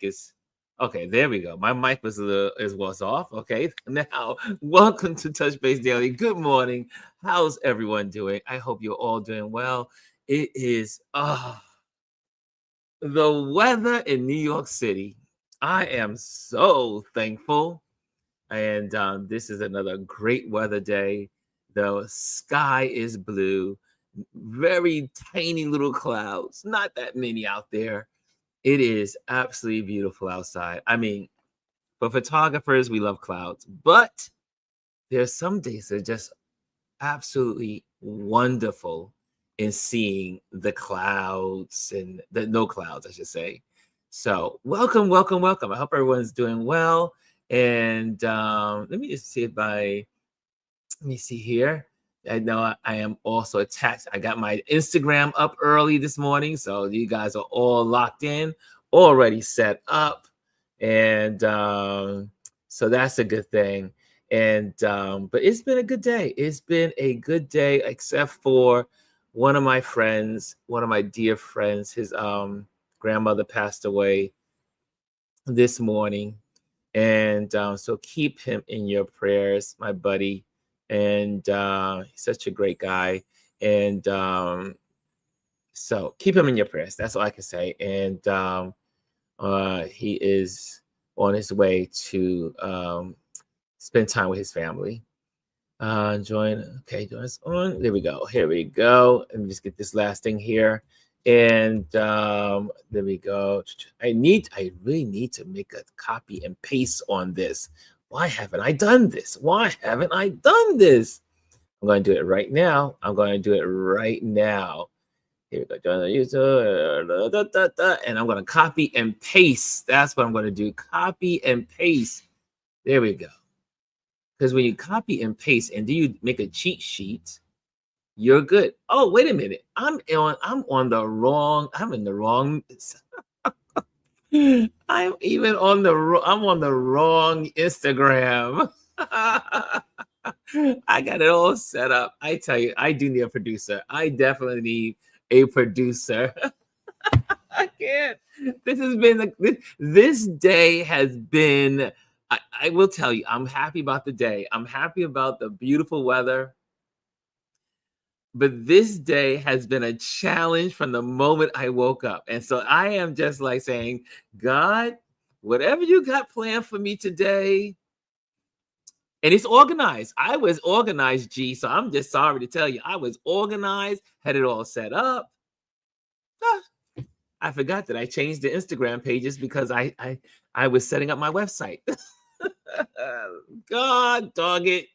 is okay. There we go. My mic was off. Okay, now welcome to Touch Base Daily. Good morning. How's everyone doing? I hope you're all doing well. It is the weather in New York City. I am so thankful, and this is another great weather day. The sky is blue, very tiny little clouds, not that many out there. It is absolutely beautiful outside. I mean, for photographers, we love clouds, but there's some days that are just absolutely wonderful in seeing the clouds and the no clouds, I should say. So, welcome, welcome, welcome. I hope everyone's doing well. And let me just see if let me see here. I know I am also attached. I got my Instagram up early this morning, so you guys are all locked in, already set up, and so that's a good thing. And but it's been a good day. It's been a good day, except for one of my friends, one of my dear friends. His grandmother passed away this morning, and so keep him in your prayers, my buddy. And he's such a great guy. And so keep him in your prayers. That's all I can say. And he is on his way to spend time with his family. Join us on. There we go. Here we go. Let me just get this last thing here. And there we go. I really need to make a copy and paste on this. Why haven't I done this? Why haven't I done this? I'm going to do it right now. I'm going to do it right now. Here we go. Join the user. And I'm going to copy and paste. That's what I'm going to do. Copy and paste. There we go. Because when you copy and paste and do you make a cheat sheet, you're good. Oh, wait a minute. I'm in the wrong I'm on the wrong Instagram. I got it all set up. I tell you, I do need a producer. I definitely need a producer. I can't. This day has been. I will tell you, I'm happy about the day. I'm happy about the beautiful weather. But this day has been a challenge from the moment I woke up. And so I am just like saying, God, whatever you got planned for me today, and it's organized. I was organized, G. So I'm just sorry to tell you, I was organized, had it all set up. I forgot that I changed the Instagram pages because I was setting up my website. God dog it.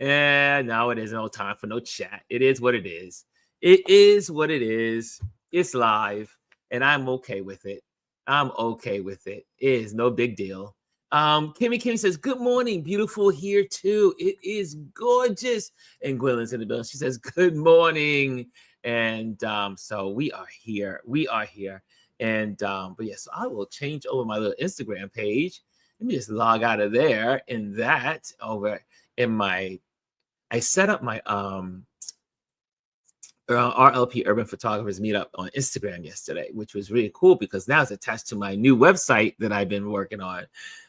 And no, it is no time for no chat. It is what it is. It is what it is. It's live, and I'm okay with it. I'm okay with it. It is no big deal. Kimmy says, good morning, beautiful here too. It is gorgeous. And Gwilyn's in the building. She says, good morning. And so we are here. We are here. And but yes, I will change over my little Instagram page. Let me just log out of there in that over in my I set up my RLP Urban Photographers Meetup on Instagram yesterday, which was really cool because now it's attached to my new website that I've been working on.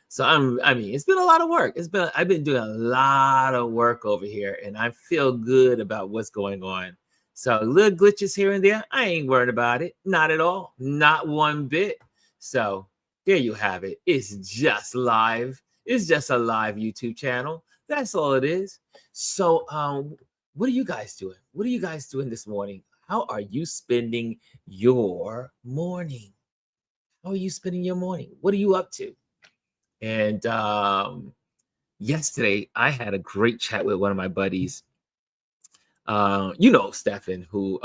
So I mean, it's been a lot of work. I've been doing a lot of work over here, and I feel good about what's going on. So little glitches here and there, I ain't worried about it. Not at all. Not one bit. So there you have it. It's just live. It's just a live YouTube channel. That's all it is. So what are you guys doing? What are you guys doing this morning? How are you spending your morning? How are you spending your morning? What are you up to? And yesterday, I had a great chat with one of my buddies. Stefan, who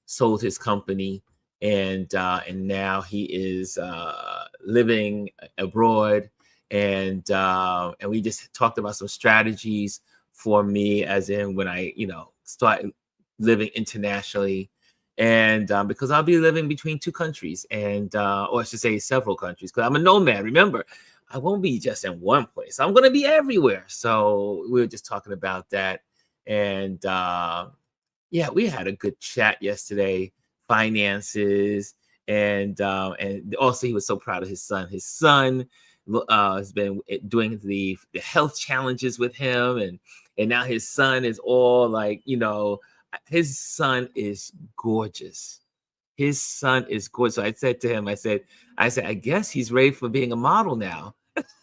sold his company, and now he is living abroad. And we just talked about some strategies for me, as in when I, start living internationally, and because I'll be living between two countries, and or I should say several countries, because I'm a nomad. Remember, I won't be just in one place. I'm going to be everywhere. So we were just talking about that, and we had a good chat yesterday. Finances And also he was so proud of his son. His son has been doing the health challenges with him, and now his son is all like, his son is gorgeous. His son is gorgeous. So I said to him, I said, I guess he's ready for being a model now,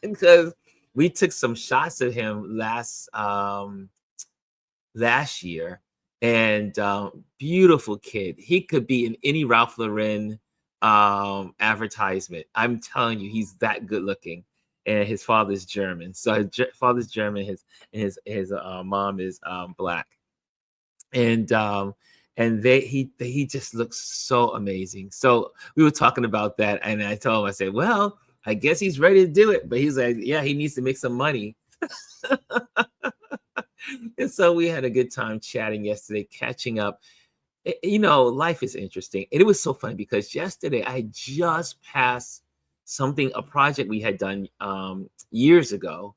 because we took some shots of him last year, and beautiful kid. He could be in any Ralph Lauren advertisement. I'm telling you, he's that good looking. And his father's German, so his father's German. His mom is black, and he just looks so amazing. So we were talking about that, and I told him, I said, well, I guess he's ready to do it, but he's like, yeah, he needs to make some money. And so we had a good time chatting yesterday, catching up. Life is interesting. And it was so funny because yesterday I just passed a project we had done years ago.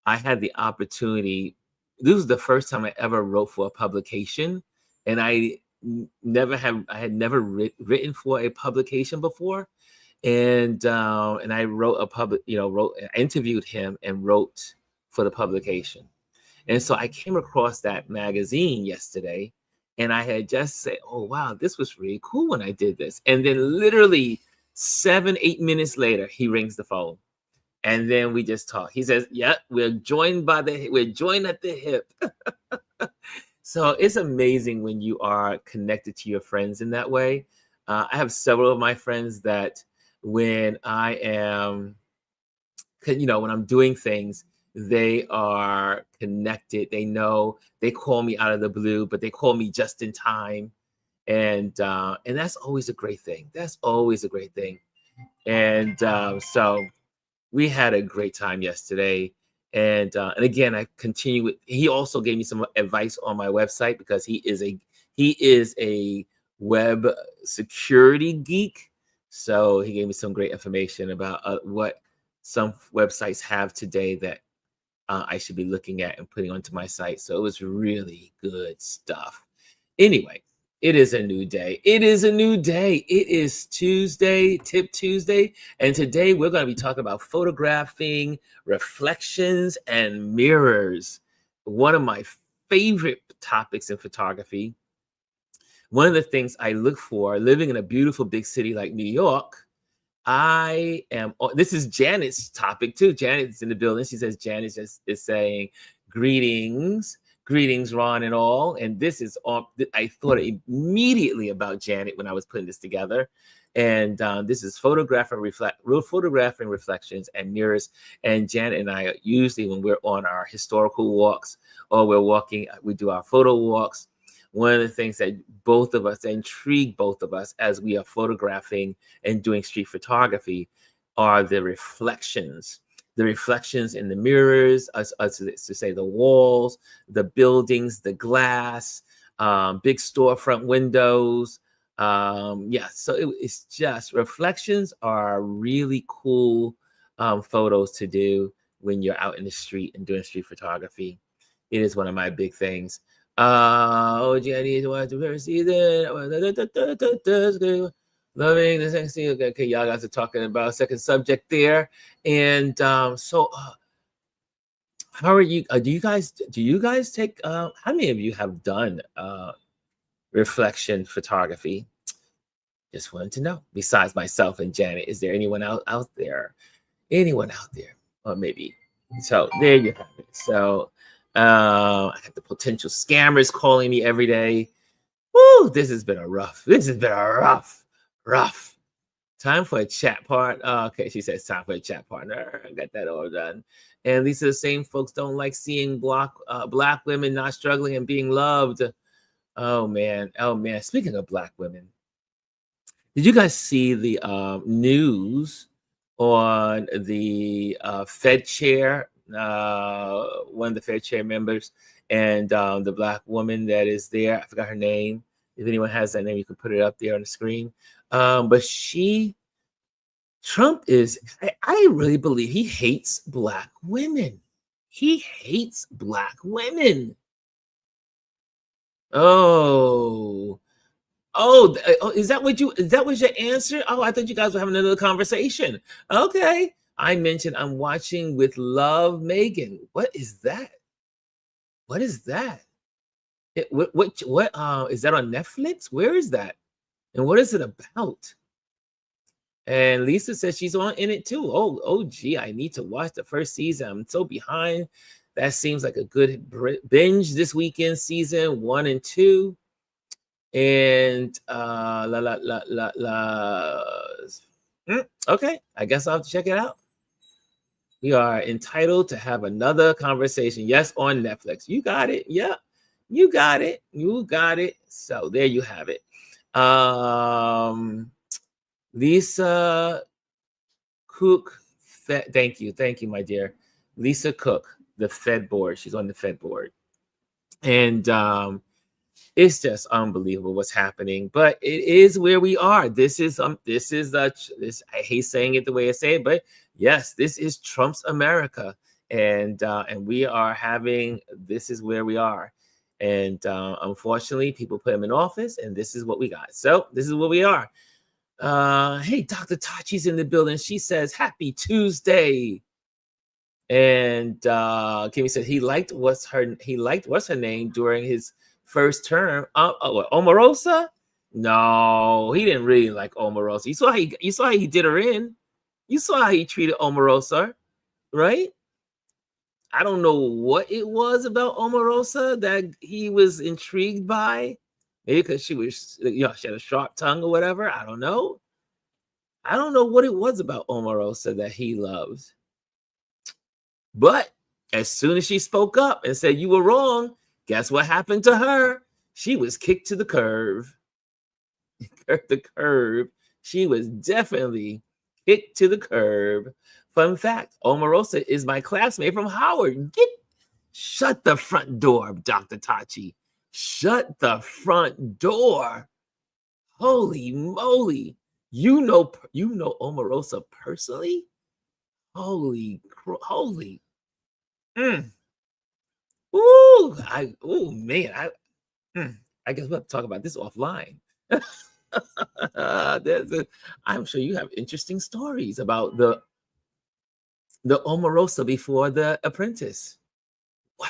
I had the opportunity. This was the first time I ever wrote for a publication, and I had never written for a publication before. And I wrote I interviewed him and wrote for the publication. And so I came across that magazine yesterday, and I had just said, oh, wow, this was really cool when I did this. And then literally 7-8 minutes later, he rings the phone. And then we just talk. He says, yeah, we're joined at the hip. So it's amazing when you are connected to your friends in that way. I have several of my friends that when when I'm doing things, they are connected. They call me out of the blue, but they call me just in time. And that's always a great thing. That's always a great thing. And so we had a great time yesterday. And again, I continue with. He also gave me some advice on my website, because he is a web security geek. So he gave me some great information about what some websites have today that I should be looking at and putting onto my site. So it was really good stuff. Anyway, it is a new day. It is a new day. It is Tuesday, Tip Tuesday. And today we're going to be talking about photographing, reflections, and mirrors. One of my favorite topics in photography. One of the things I look for living in a beautiful big city like New York. This is Janet's topic too. Janet's in the building. She says, Janet is saying, greetings, Ron and all. And this is all, I thought immediately about Janet when I was putting this together. And this is photographing reflections and mirrors. And Janet and I, usually when we're on our historical walks or we're walking, we do our photo walks. One of the things that intrigue both of us as we are photographing and doing street photography are the reflections in the mirrors, to say the walls, the buildings, the glass, big storefront windows. So it's just, reflections are really cool photos to do when you're out in the street and doing street photography. It is one of my big things. Jenny, to ever see that? Loving the second scene. Okay, y'all guys are talking about second subject there. And how are you? Do you guys take? How many of you have done reflection photography? Just wanted to know. Besides myself and Janet, is there anyone out there? Anyone out there? Or maybe. So there you have it. So I got the potential scammers calling me every day. Woo! This has been a rough. Time for a chat part. Okay, she says time for a chat partner. I got that all done. And these are the same folks don't like seeing black women not struggling and being loved. Oh man. Speaking of black women, did you guys see the news on the Fed chair, one of the Fed chair members, and the black woman that is there? I forgot her name. If anyone has that name, you can put it up there on the screen. But Trump I really believe he hates black women. He hates black women. Oh, Oh, is that was your answer? Oh, I thought you guys were having another conversation. Okay. I mentioned I'm watching with Love Megan. What is that? What is that? What is that on Netflix? Where is that? And what is it about? And Lisa says she's on in it too. Oh, gee, I need to watch the first season. I'm so behind. That seems like a good binge this weekend, season 1 and 2. And la la la la la. Okay, I guess I'll have to check it out. We are entitled to have another conversation. Yes, on Netflix. You got it. Yeah, you got it. You got it. So there you have it. Lisa Cook. Thank you, my dear. Lisa Cook, the Fed board. She's on the Fed board, and it's just unbelievable what's happening. But it is where we are. This is this. I hate saying it the way I say it, but yes, this is Trump's America, and we are having. This is where we are, and unfortunately, people put him in office, and this is what we got. So this is where we are. Hey, Dr. Tachi's in the building. She says, "Happy Tuesday." And Kimmy said he liked what's her name during his first term. What, Omarosa? No, he didn't really like Omarosa. You saw how he did her in. You saw how he treated Omarosa, right? I don't know what it was about Omarosa that he was intrigued by. Maybe because she was, she had a sharp tongue or whatever. I don't know. I don't know what it was about Omarosa that he loved. But as soon as she spoke up and said you were wrong, guess what happened to her? She was kicked to the curb. The curb. She was definitely kicked to the curb. Fun fact, Omarosa is my classmate from Howard. Shut the front door, Dr. Tachi. Shut the front door. Holy moly. You know Omarosa personally? Holy. Mm. Man. I guess we'll have to talk about this offline. I'm sure you have interesting stories about the Omarosa before The Apprentice. Wow.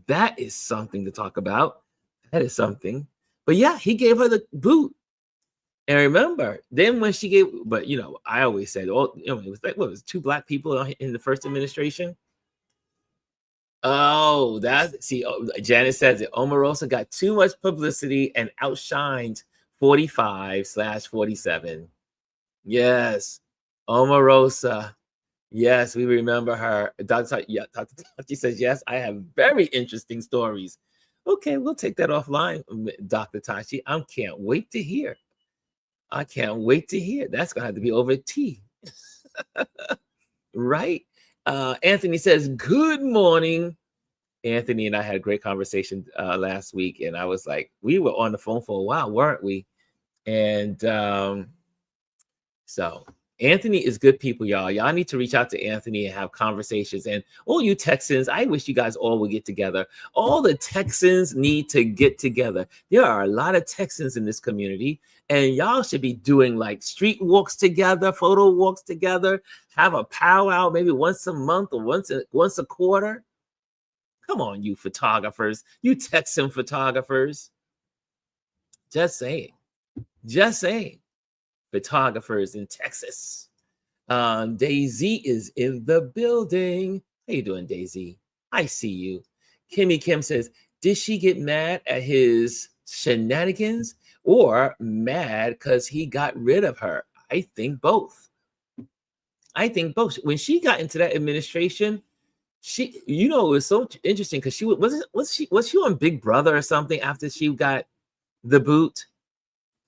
That is something to talk about. That is something. But yeah, he gave her the boot. And remember, then when she gave, but I always said, it was like, what was it, 2 black people in the first administration? Oh, Janice says it. Omarosa got too much publicity and outshined 45/47. Yes, Omarosa. Yes, we remember her. Dr. Tachi says, yes, I have very interesting stories. Okay, we'll take that offline, Dr. Tachi. I can't wait to hear. I can't wait to hear. That's going to have to be over tea. Right? Anthony says, good morning. Anthony and I had a great conversation last week, and I was like, we were on the phone for a while, weren't we? And so Anthony is good people, y'all. Y'all need to reach out to Anthony and have conversations. And all you Texans, I wish you guys all would get together. All the Texans need to get together. There are a lot of Texans in this community, and y'all should be doing like street walks together, photo walks together, have a powwow maybe once a month or once a quarter. Come on, you photographers, you Texan photographers. Just saying. Photographers in Texas. Daisy is in the building. How you doing, Daisy? I see you. Kimmy Kim says, did she get mad at his shenanigans or mad because he got rid of her? I think both. When she got into that administration, it was so interesting because was she on Big Brother or something after she got the boot?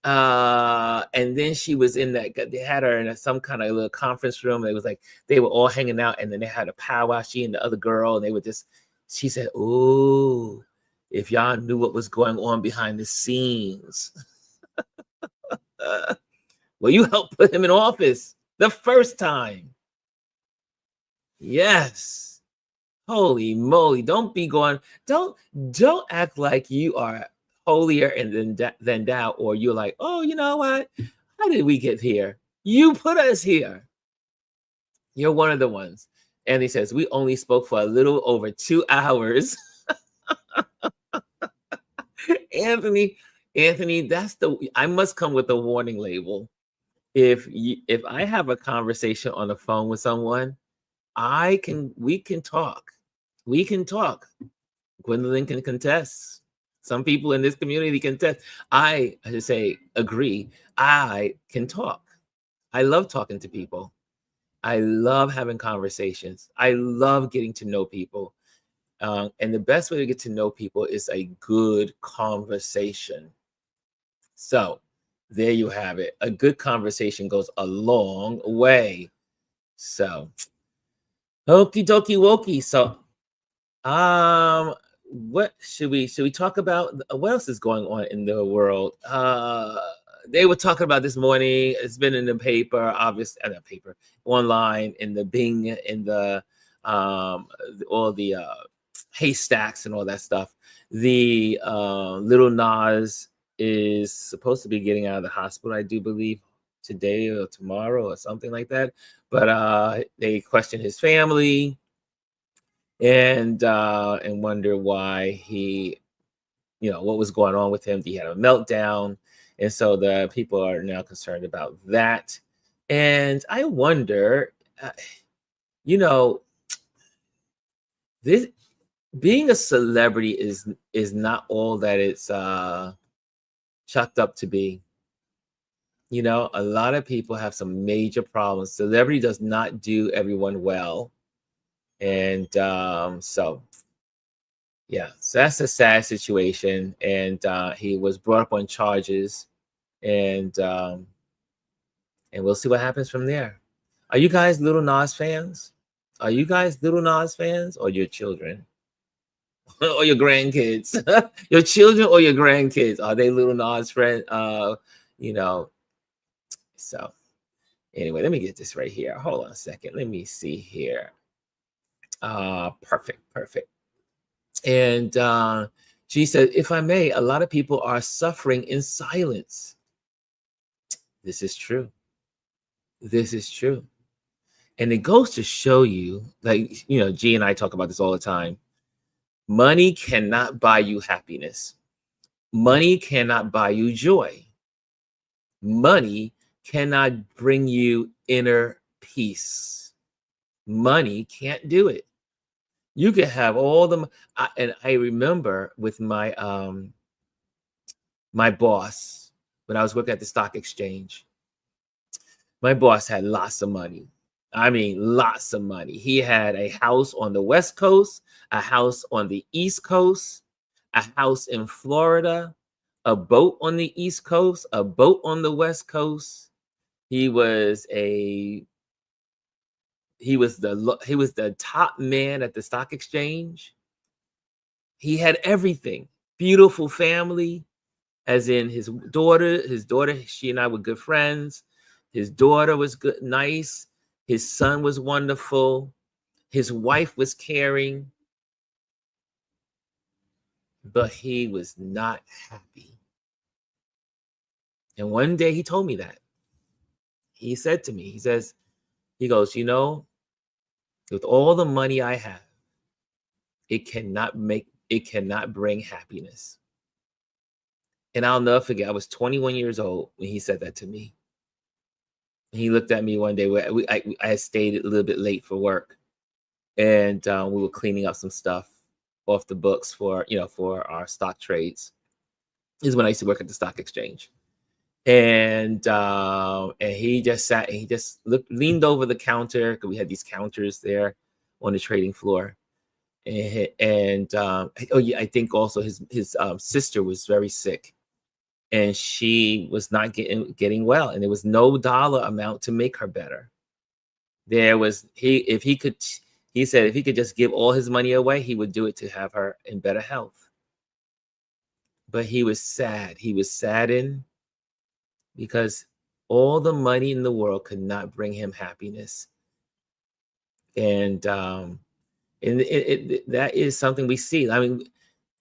And then she was they had her in some kind of little conference room. It was like they were all hanging out, and then they had a powwow, she and the other girl, and she said, oh, if y'all knew what was going on behind the scenes. Well, you helped put him in office the first time. Yes. Holy moly. Don't act like you are holier and than thou, or you're like, oh, you know what? How did we get here? You put us here. You're one of the ones. And he says, we only spoke for a little over 2 hours. Anthony, Anthony, I must come with a warning label. If I have a conversation on the phone with someone, we can talk. We can talk. Gwendolyn can contest. Some people in this community can contest. I should say, agree. I can talk. I love talking to people. I love having conversations. I love getting to know people. And the best way to get to know people is a good conversation. So there you have it. A good conversation goes a long way. So, okie dokie wokey. So, what should we talk about? What else is going on in the world? They were talking about this morning. It's been in the paper, obviously, not paper, online, in the Bing, in the all the haystacks and all that stuff. The little Nas is supposed to be getting out of the hospital, I do believe, today or tomorrow or something like that. But they question his family and wonder why he, what was going on with him. He had a meltdown, and so the people are now concerned about that. And I wonder, you know, this being a celebrity is not all that it's chucked up to be. A lot of people have some major problems. Celebrity does not do everyone well. And so yeah, so that's a sad situation. And he was brought up on charges, and we'll see what happens from there. Are you guys Little Nas fans? Are you guys Little Nas fans, or your children? Or your grandkids? Your children or your grandkids? Are they Little Nas friends? You know, so anyway, let me get this right here. Hold on a second. Let me see here. Perfect. And she said, if I may, a lot of people are suffering in silence. This is true. This is true. And it goes to show you, like, G and I talk about this all the time. Money cannot buy you happiness. Money cannot buy you joy. Money cannot bring you inner peace. Money can't do it. You can have all the, and I remember with my my boss, when I was working at the stock exchange, my boss had lots of money. I mean, lots of money. He had a house on the West Coast, a house on the East Coast, a house in Florida, a boat on the East Coast, a boat on the West Coast. He was the top man at the stock exchange. He had everything. Beautiful family, as in his daughter, she and I were good friends. His daughter was good, nice. His son was wonderful. His wife was caring. But he was not happy. And one day he told me that. He said to me, he goes, with all the money I have, it cannot bring happiness. And I'll never forget, I was 21 years old when he said that to me. He looked at me one day where I had stayed a little bit late for work, and we were cleaning up some stuff off the books for our stock trades. This is when I used to work at the stock exchange. And he just sat and he just leaned over the counter, because we had these counters there on the trading floor. And oh yeah, I think also his sister was very sick, and she was not getting well, and there was no dollar amount to make her better. He said if he could just give all his money away, he would do it to have her in better health. But he was sad. He was saddened because all the money in the world could not bring him happiness. And that is something we see. I mean,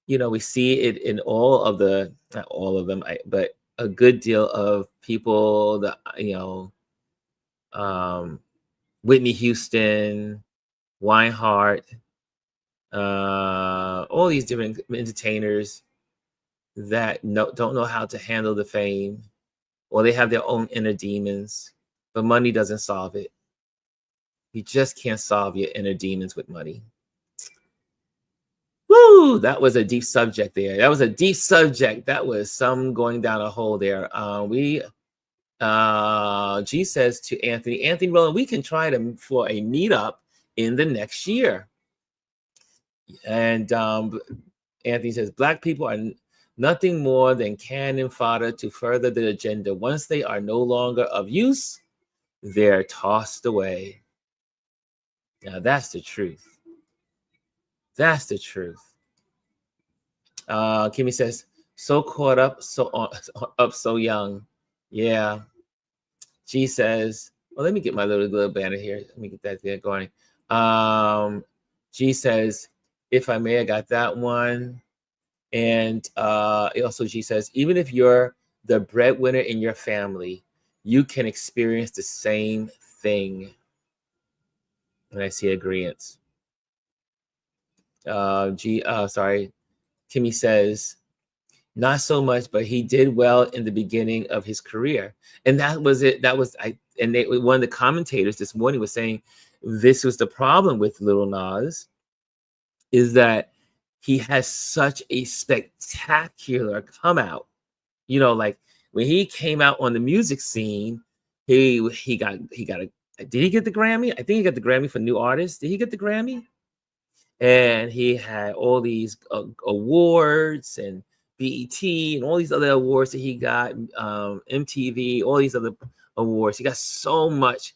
We see it in all of the, not all of them, but a good deal of people that, um, Whitney Houston, Weinhardt, all these different entertainers that don't know how to handle the fame, or they have their own inner demons, but money doesn't solve it. You just can't solve your inner demons with money. Woo! That was a deep subject there. That was a deep subject. That was some going down a hole there. G says to Anthony Rowland, we can try to for a meetup in the next year. And Anthony says, Black people are nothing more than cannon fodder to further the agenda. Once they are no longer of use, they're tossed away. Now that's the truth. That's the truth. Kimmy says, so caught up, so young. Yeah. She says, well, let me get my little banner here. Let me get that there going. She says, if I may, I got that one. And also she says, even if you're the breadwinner in your family, you can experience the same thing. And I see agreements. Sorry. Kimmy says, not so much, but he did well in the beginning of his career. And that was it. One of the commentators this morning was saying this was the problem with Little Nas, is that he has such a spectacular come out. Like when he came out on the music scene, he got did he get the Grammy? I think he got the Grammy for new artist. Did he get the Grammy? And he had all these awards and BET and all these other awards that he got, MTV, all these other awards. He got so much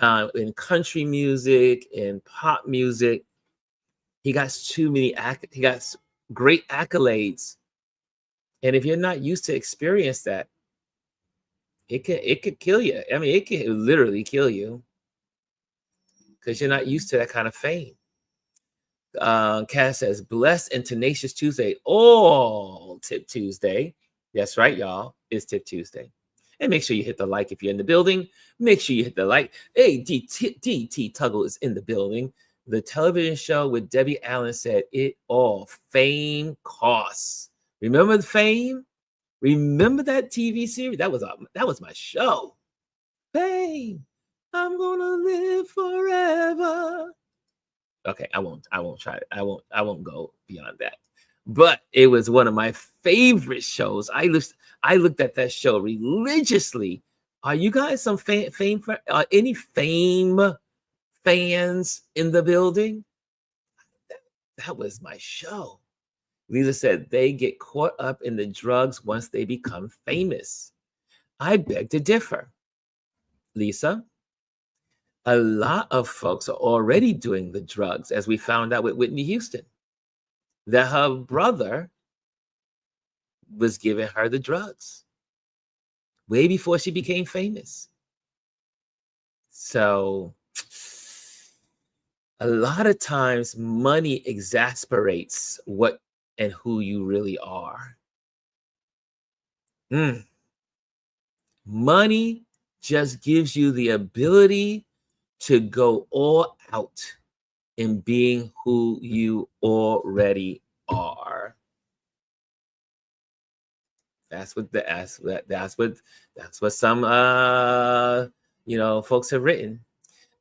in country music and pop music. He got he got great accolades. And if you're not used to experience that, it could kill you. I mean, it can literally kill you because you're not used to that kind of fame. Cass says, blessed and tenacious Tuesday. All Tip Tuesday. That's right, y'all. It's Tip Tuesday. And make sure you hit the like if you're in the building. Make sure you hit the like. Hey, DT Tuggle is in the building. The television show with Debbie Allen said it all. Fame costs. Remember the Fame? Remember that TV series? That was my show. Fame. I'm gonna live forever. Okay, I won't try it. I won't go beyond that. But it was one of my favorite shows. I looked at that show religiously. Are you guys some fame any Fame fans in the building? That was my show. Lisa said they get caught up in the drugs once they become famous. I beg to differ. Lisa, a lot of folks are already doing the drugs, as we found out with Whitney Houston, that her brother was giving her the drugs way before she became famous. So a lot of times money exasperates what and who you really are. Money just gives you the ability to go all out in being who you already are. That's what some folks have written.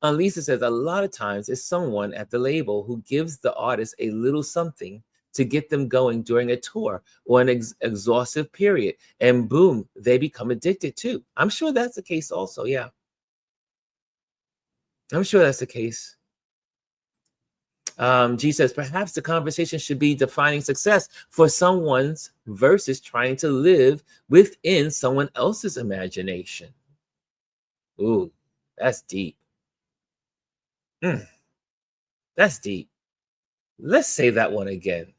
Lisa says a lot of times it's someone at the label who gives the artist a little something to get them going during a tour or an exhaustive period, and boom, they become addicted too. I'm sure that's the case also. Yeah, I'm sure that's the case. G says, perhaps the conversation should be defining success for someone's versus trying to live within someone else's imagination. Ooh, that's deep. That's deep. Let's say that one again.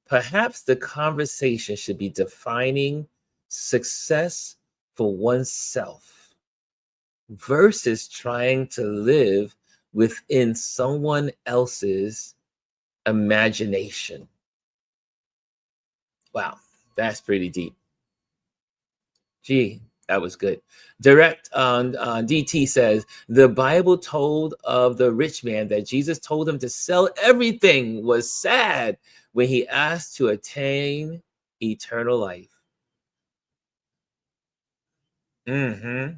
Perhaps the conversation should be defining success for oneself versus trying to live within someone else's imagination. Wow, that's pretty deep. Gee, that was good. Direct on DT says the Bible told of the rich man that Jesus told him to sell everything was sad when he asked to attain eternal life. Hmm.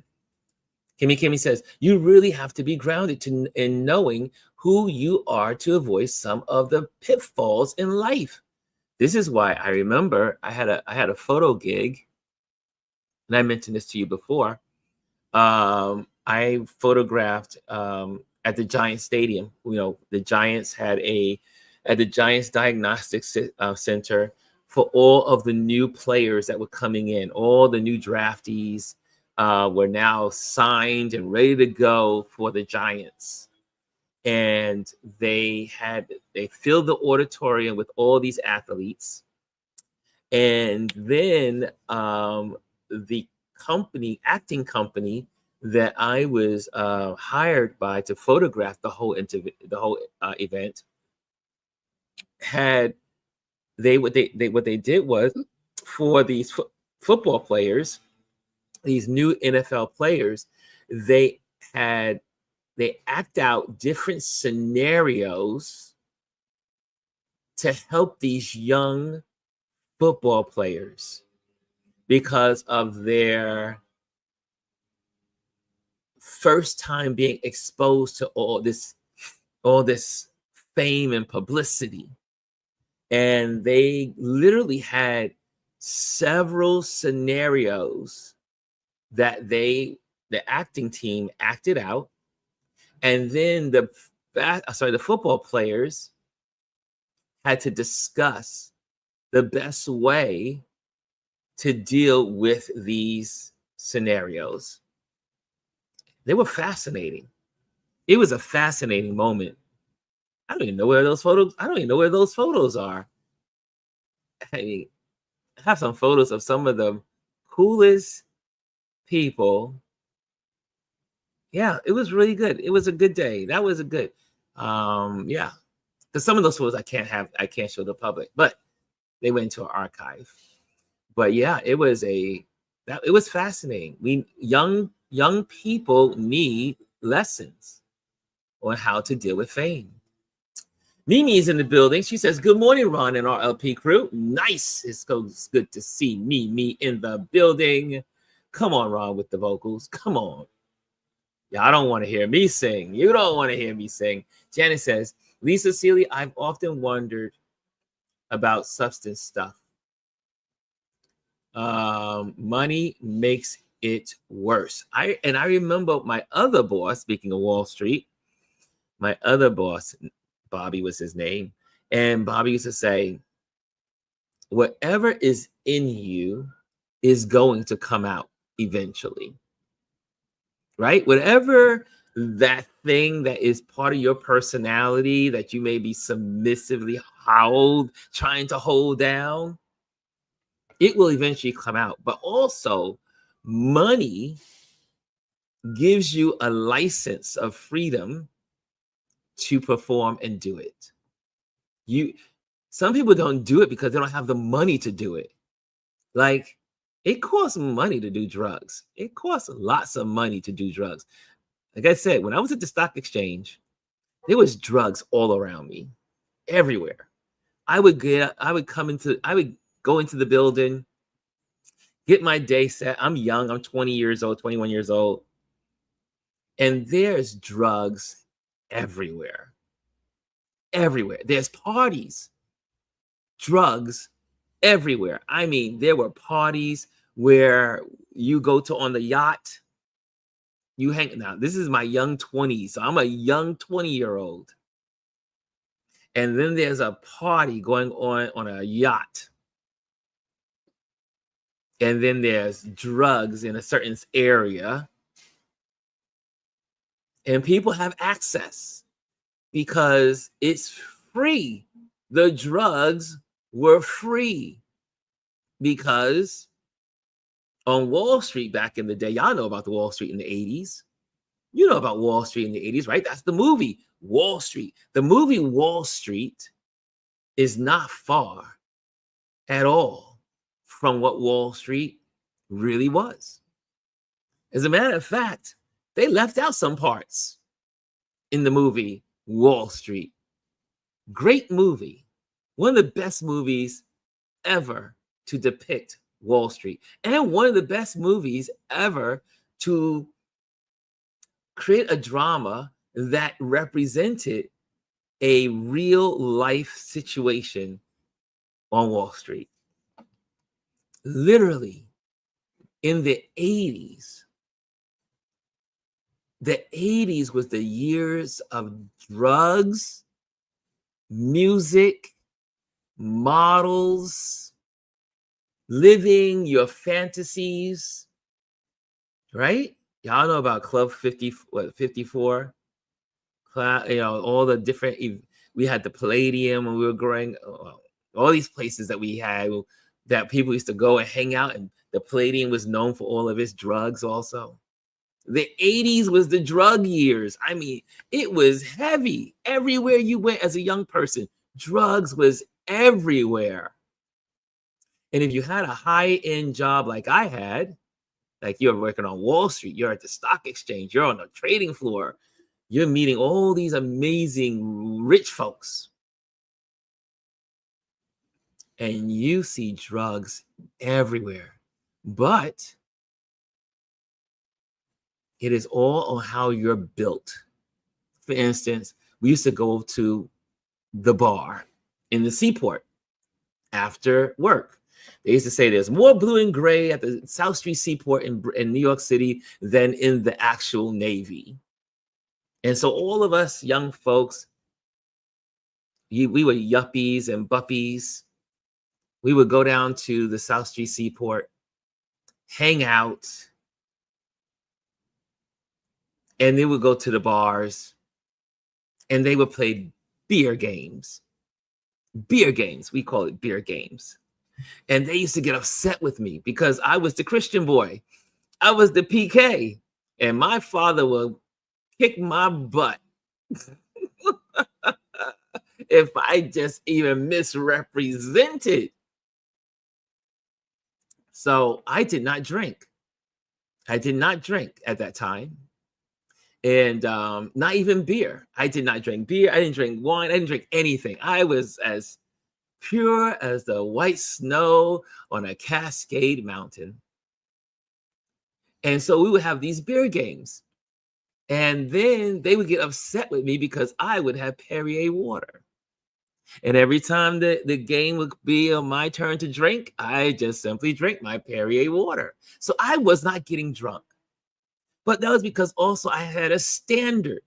Kimmy says you really have to be grounded in knowing who you are to avoid some of the pitfalls in life. This is why I remember I had a photo gig, and I mentioned this to you before. I photographed at the Giants Stadium. The Giants had at the Giants Diagnostic Center for all of the new players that were coming in. All the new draftees were now signed and ready to go for the Giants. And they filled the auditorium with all these athletes. And then the acting company that I was hired by to photograph the whole event had what they did was for these football players, these new NFL players, they had they act out different scenarios to help these young football players because of their first time being exposed to all this fame and publicity. And they literally had several scenarios that the acting team acted out, and then the football players had to discuss the best way to deal with these scenarios. They were fascinating. It was a fascinating moment. I don't even know where those photos. I don't even know where those photos are. I mean, I have some photos of some of the coolest people. Yeah, it was really good. It was a good day. That was a good. Yeah, because some of those photos I can't show the public, but they went into an archive. But yeah, it was fascinating. Young people need lessons on how to deal with fame. Mimi is in the building. She says, "Good morning, Ron and RLP crew. Nice. It's good to see Mimi in the building. Come on, Ron, with the vocals. Come on. Yeah, I don't want to hear me sing. You don't want to hear me sing." Janet says, "Lisa Seeley, I've often wondered about substance stuff. Money makes it worse." I remember my other boss, speaking of Wall Street, my other boss, Bobby was his name, and Bobby used to say, whatever is in you is going to come out eventually, right? Whatever that thing that is part of your personality that you may be submissively trying to hold down, it will eventually come out. But also, money gives you a license of freedom to perform and do it. Some people don't do it because they don't have the money to do it. Like, it costs money to do drugs. It costs lots of money to do drugs. Like I said, when I was at the stock exchange, there was drugs all around me, everywhere. I would go into the building, get my day set. I'm young. I'm 20 years old, 21 years old. And there's drugs everywhere. Everywhere. There's parties, drugs everywhere. I mean, there were parties where you go to on the yacht, you hang. Now, this is my young 20s. So I'm a young 20-year-old. And then there's a party going on a yacht. And then there's drugs in a certain area. And people have access because it's free. The drugs were free because on Wall Street back in the day, y'all know about the Wall Street in the 80s. You know about Wall Street in the 80s, right? That's the movie Wall Street. The movie Wall Street is not far at all from what Wall Street really was. As a matter of fact, they left out some parts in the movie Wall Street. Great movie. One of the best movies ever to depict Wall Street, and one of the best movies ever to create a drama that represented a real life situation on Wall Street. Literally, in the 80s, the 80s was the years of drugs, music, models, living your fantasies, right? Y'all know about Club 54? All the different, we had the Palladium when we were growing, all these places that we had that people used to go and hang out, and the Palladium was known for all of its drugs also. The 80s was the drug years. I mean, it was heavy. Everywhere you went as a young person, drugs was everywhere. And if you had a high-end job like I had, like you're working on Wall Street, you're at the stock exchange, you're on the trading floor, you're meeting all these amazing rich folks, and you see drugs everywhere. But it is all on how you're built. For instance, we used to go to the bar in the seaport after work. They used to say there's more blue and gray at the South Street Seaport in New York City than in the actual Navy. And so all of us young folks, we were yuppies and buppies. We would go down to the South Street Seaport, hang out, and they would go to the bars, and they would play beer games. Beer games, we call it beer games. And they used to get upset with me because I was the Christian boy. I was the PK. And my father would kick my butt if I just even misrepresented. So I did not drink. I did not drink at that time. And not even beer. I did not drink beer. I didn't drink wine. I didn't drink anything. I was as pure as the white snow on a Cascade mountain. And so we would have these beer games. And then they would get upset with me because I would have Perrier water. And every time the game would be on my turn to drink, I just simply drink my Perrier water. So I was not getting drunk. But that was because also I had a standard.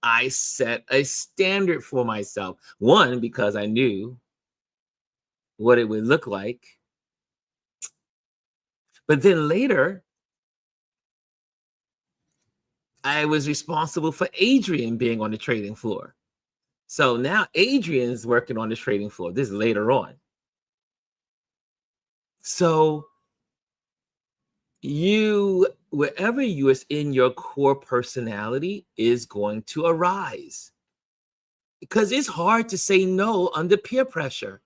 I set a standard for myself. One, because I knew what it would look like. But then later, I was responsible for Adrian being on the trading floor. So now Adrian's working on the trading floor. This is later on. So wherever you is in your core personality is going to arise. Because it's hard to say no under peer pressure.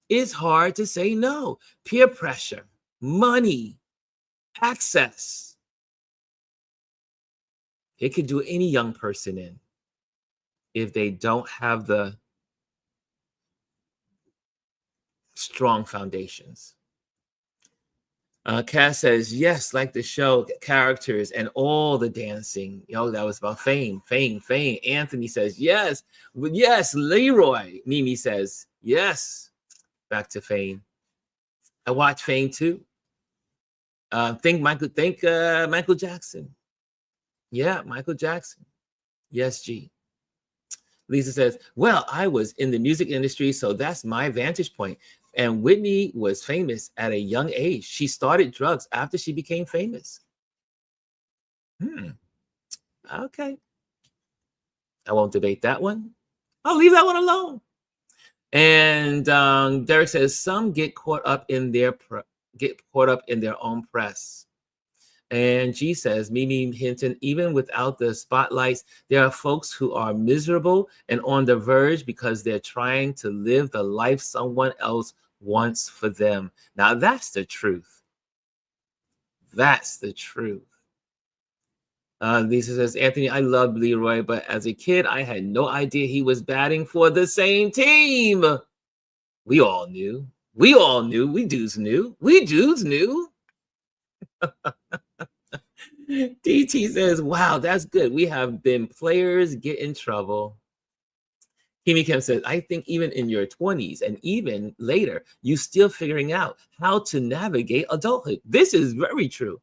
It's hard to say no. Peer pressure, money, access. It could do any young person in if they don't have the strong foundations. Cass says, yes, like the show, characters and all the dancing. That was about fame. Anthony says, yes. Leroy. Mimi says, yes. Back to Fame. I watch Fame too. Think Michael Jackson. Yeah, Michael Jackson. Yes, G. Lisa says, well, I was in the music industry, so that's my vantage point. And Whitney was famous at a young age. She started drugs after she became famous. Okay. I won't debate that one. I'll leave that one alone. And Derek says, some get caught up in their own press. And G says, Mimi Hinton, even without the spotlights, there are folks who are miserable and on the verge because they're trying to live the life someone else wants for them. Now that's the truth. That's the truth. Lisa says, Anthony, I loved Leroy, but as a kid, I had no idea he was batting for the same team. We all knew. We all knew. We dudes knew. We dudes knew. DT says, wow, that's good. We have been players get in trouble. Kimi Kim says, I think even in your 20s and even later, you still figuring out how to navigate adulthood. This is very true.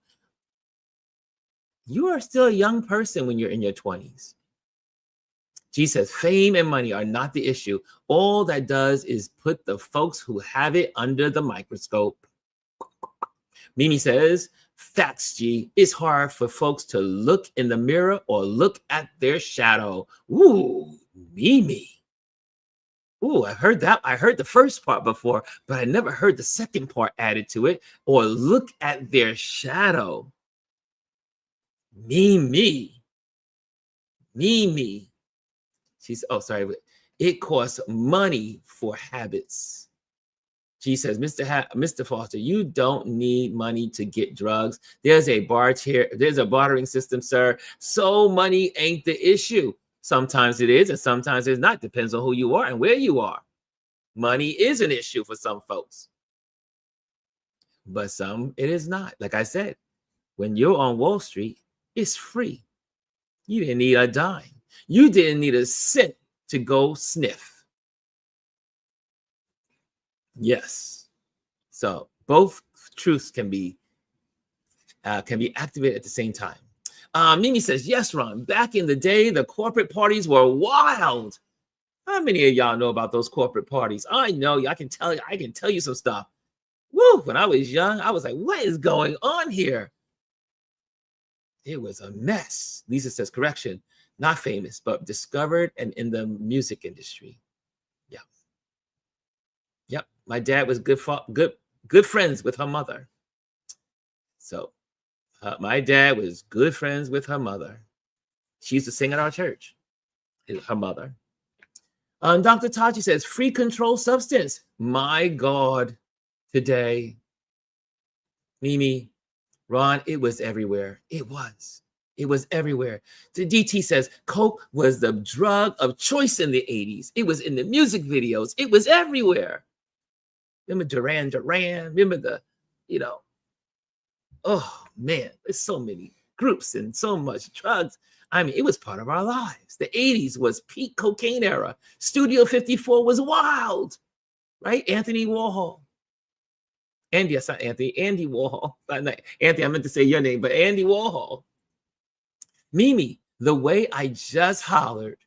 You are still a young person when you're in your 20s. G says, fame and money are not the issue. All that does is put the folks who have it under the microscope. Mimi says, facts, G. It's hard for folks to look in the mirror or look at their shadow. Ooh, Mimi. Ooh, I heard that. I heard the first part before, but I never heard the second part added to it. Or look at their shadow. Mimi. Mimi. She's, oh, sorry. It costs money for habits. She says, Mr. Foster, you don't need money to get drugs. There's a bartering system, sir. So money ain't the issue. Sometimes it is, and sometimes it's not. Depends on who you are and where you are. Money is an issue for some folks, but some it is not. Like I said, when you're on Wall Street, it's free. You didn't need a dime. You didn't need a cent to go sniff. Yes. So both truths can be activated at the same time. Mimi says, yes, Ron, back in the day, the corporate parties were wild. How many of y'all know about those corporate parties? I know, I can tell you some stuff. Woo, when I was young, I was like, what is going on here? It was a mess. Lisa says, correction, not famous, but discovered and in the music industry. Yeah. Yep. My dad was good friends with her mother. So my dad was good friends with her mother. She used to sing at our church. Her mother. Dr. Tachi says, free controlled substance. My God, today. Mimi, Ron, it was everywhere. It was everywhere. The DT says, Coke was the drug of choice in the 80s. It was in the music videos. It was everywhere. Remember Duran Duran? Remember the, oh man, there's so many groups and so much drugs. I mean, it was part of our lives. The 80s was peak cocaine era. Studio 54 was wild, right? Anthony Warhol. Andy, that's not Anthony. Andy Warhol. Anthony, I meant to say your name, but Andy Warhol. Mimi, the way I just hollered.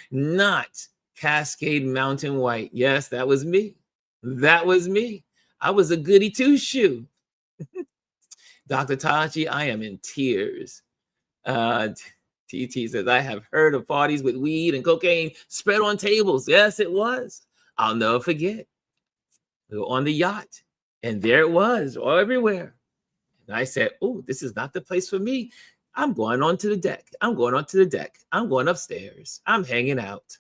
Not Cascade Mountain White. Yes, that was me. That was me. I was a goody two-shoe. Dr. Tachi, I am in tears. TT says, I have heard of parties with weed and cocaine spread on tables. Yes, it was. I'll never forget. We were on the yacht, and there it was, all everywhere. And I said, oh, this is not the place for me. I'm going onto the deck. I'm going onto the deck. I'm going upstairs. I'm hanging out.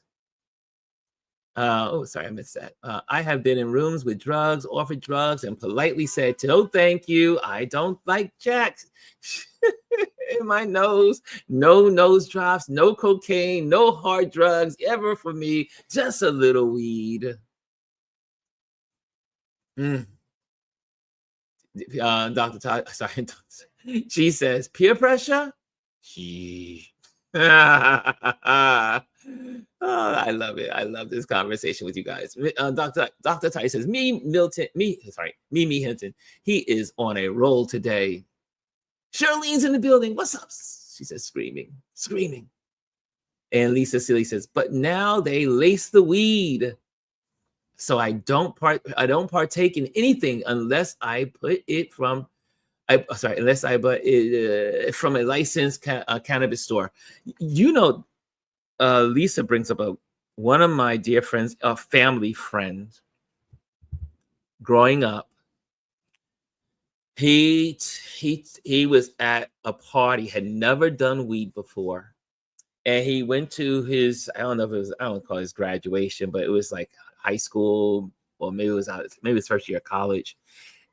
Oh, sorry, I missed that. I have been in rooms with drugs, offered drugs, and politely said, no, thank you. I don't like Jack. In my nose, no nose drops, no cocaine, no hard drugs ever for me, just a little weed. Dr. Todd, sorry, she says, peer pressure? Oh, I love it. I love this conversation with you guys. Dr. Ty says, Mimi Hinton, he is on a roll today. Charlene's in the building. What's up? She says, screaming. And Lisa Silly says, but now they lace the weed. So I don't partake in anything unless I put it from from a licensed cannabis store. Lisa brings up one of my dear friends, a family friend. Growing up, he was at a party, had never done weed before, and he went to his, I don't call it his graduation, but it was like high school or maybe it was out, maybe his first year of college.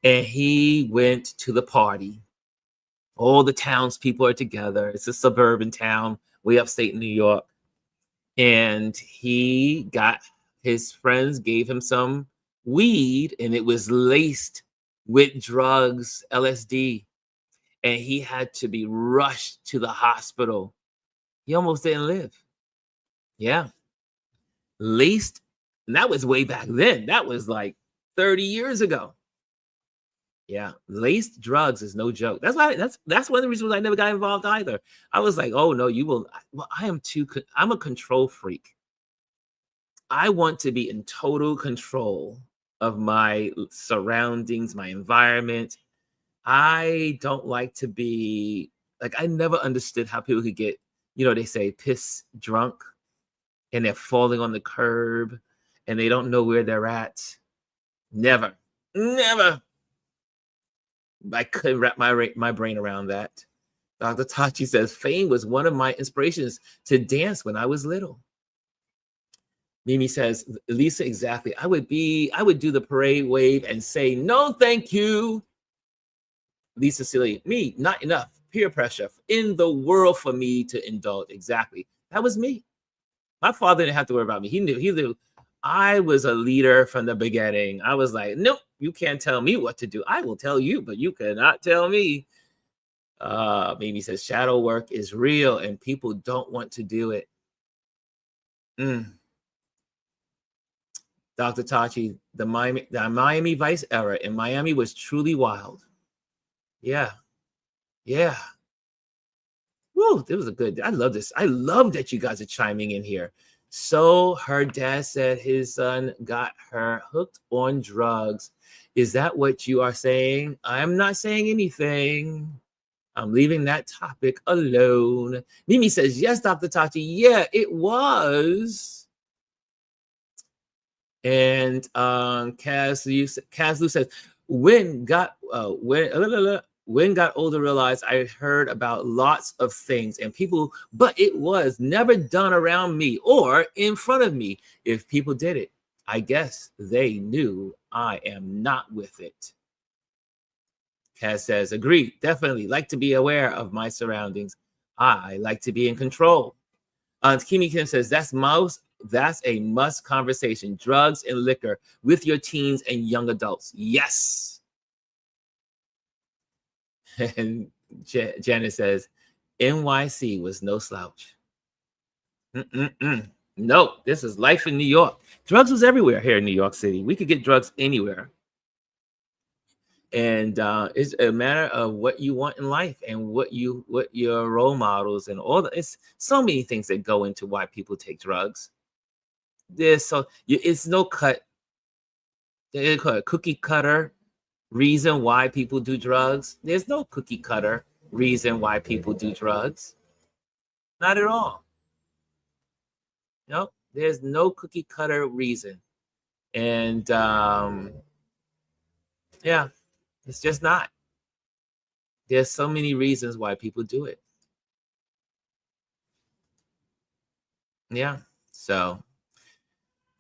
And he went to the party. All the townspeople are together. It's a suburban town, way upstate New York. And he got, his friends gave him some weed, and it was laced with drugs, LSD. And he had to be rushed to the hospital. He almost didn't live. Yeah. Laced. And that was way back then. That was like 30 years ago. Yeah, laced drugs is no joke. That's why that's one of the reasons I never got involved either. I was like, oh no, you will. Well, I'm a control freak. I want to be in total control of my surroundings, my environment. I don't like to be like, I never understood how people could get, they say piss drunk and they're falling on the curb and they don't know where they're at. Never, never. I couldn't wrap my brain around that. Dr. Tachi says, fame was one of my inspirations to dance when I was little. Mimi says, Lisa, exactly. I would do the parade wave and say, no, thank you. Lisa Silly, me, not enough peer pressure in the world for me to indulge. Exactly. That was me. My father didn't have to worry about me. He knew I was a leader from the beginning. I was like, nope, you can't tell me what to do. I will tell you, but you cannot tell me. Mimi says, shadow work is real and people don't want to do it. Dr. Tachi, the Miami Vice era in Miami was truly wild. Yeah. Yeah. Woo, it was a good, I love this. I love that you guys are chiming in here. So her dad said his son got her hooked on drugs. Is that what you are saying? I'm not saying anything. I'm leaving that topic alone. Mimi says, yes, Dr. Tachi. Yeah, it was. And Kazlu says, when got older, realized I heard about lots of things and people, but it was never done around me or in front of me. If people did it, I guess they knew I am not with it. Kaz says, agree, definitely like to be aware of my surroundings. I like to be in control. Kimi Kim says, that's a must conversation. Drugs and liquor with your teens and young adults. Yes. And Janet says, NYC was no slouch. No, this is life in New York. Drugs was everywhere here in New York City. We could get drugs anywhere. And it's a matter of what you want in life and what your role models and all that. It's so many things that go into why people take drugs. It's no cookie cutter reason why people do drugs. There's no cookie cutter reason why people do drugs. Not at all. No, there's no cookie cutter reason. And yeah, it's just not. There's so many reasons why people do it. Yeah. So,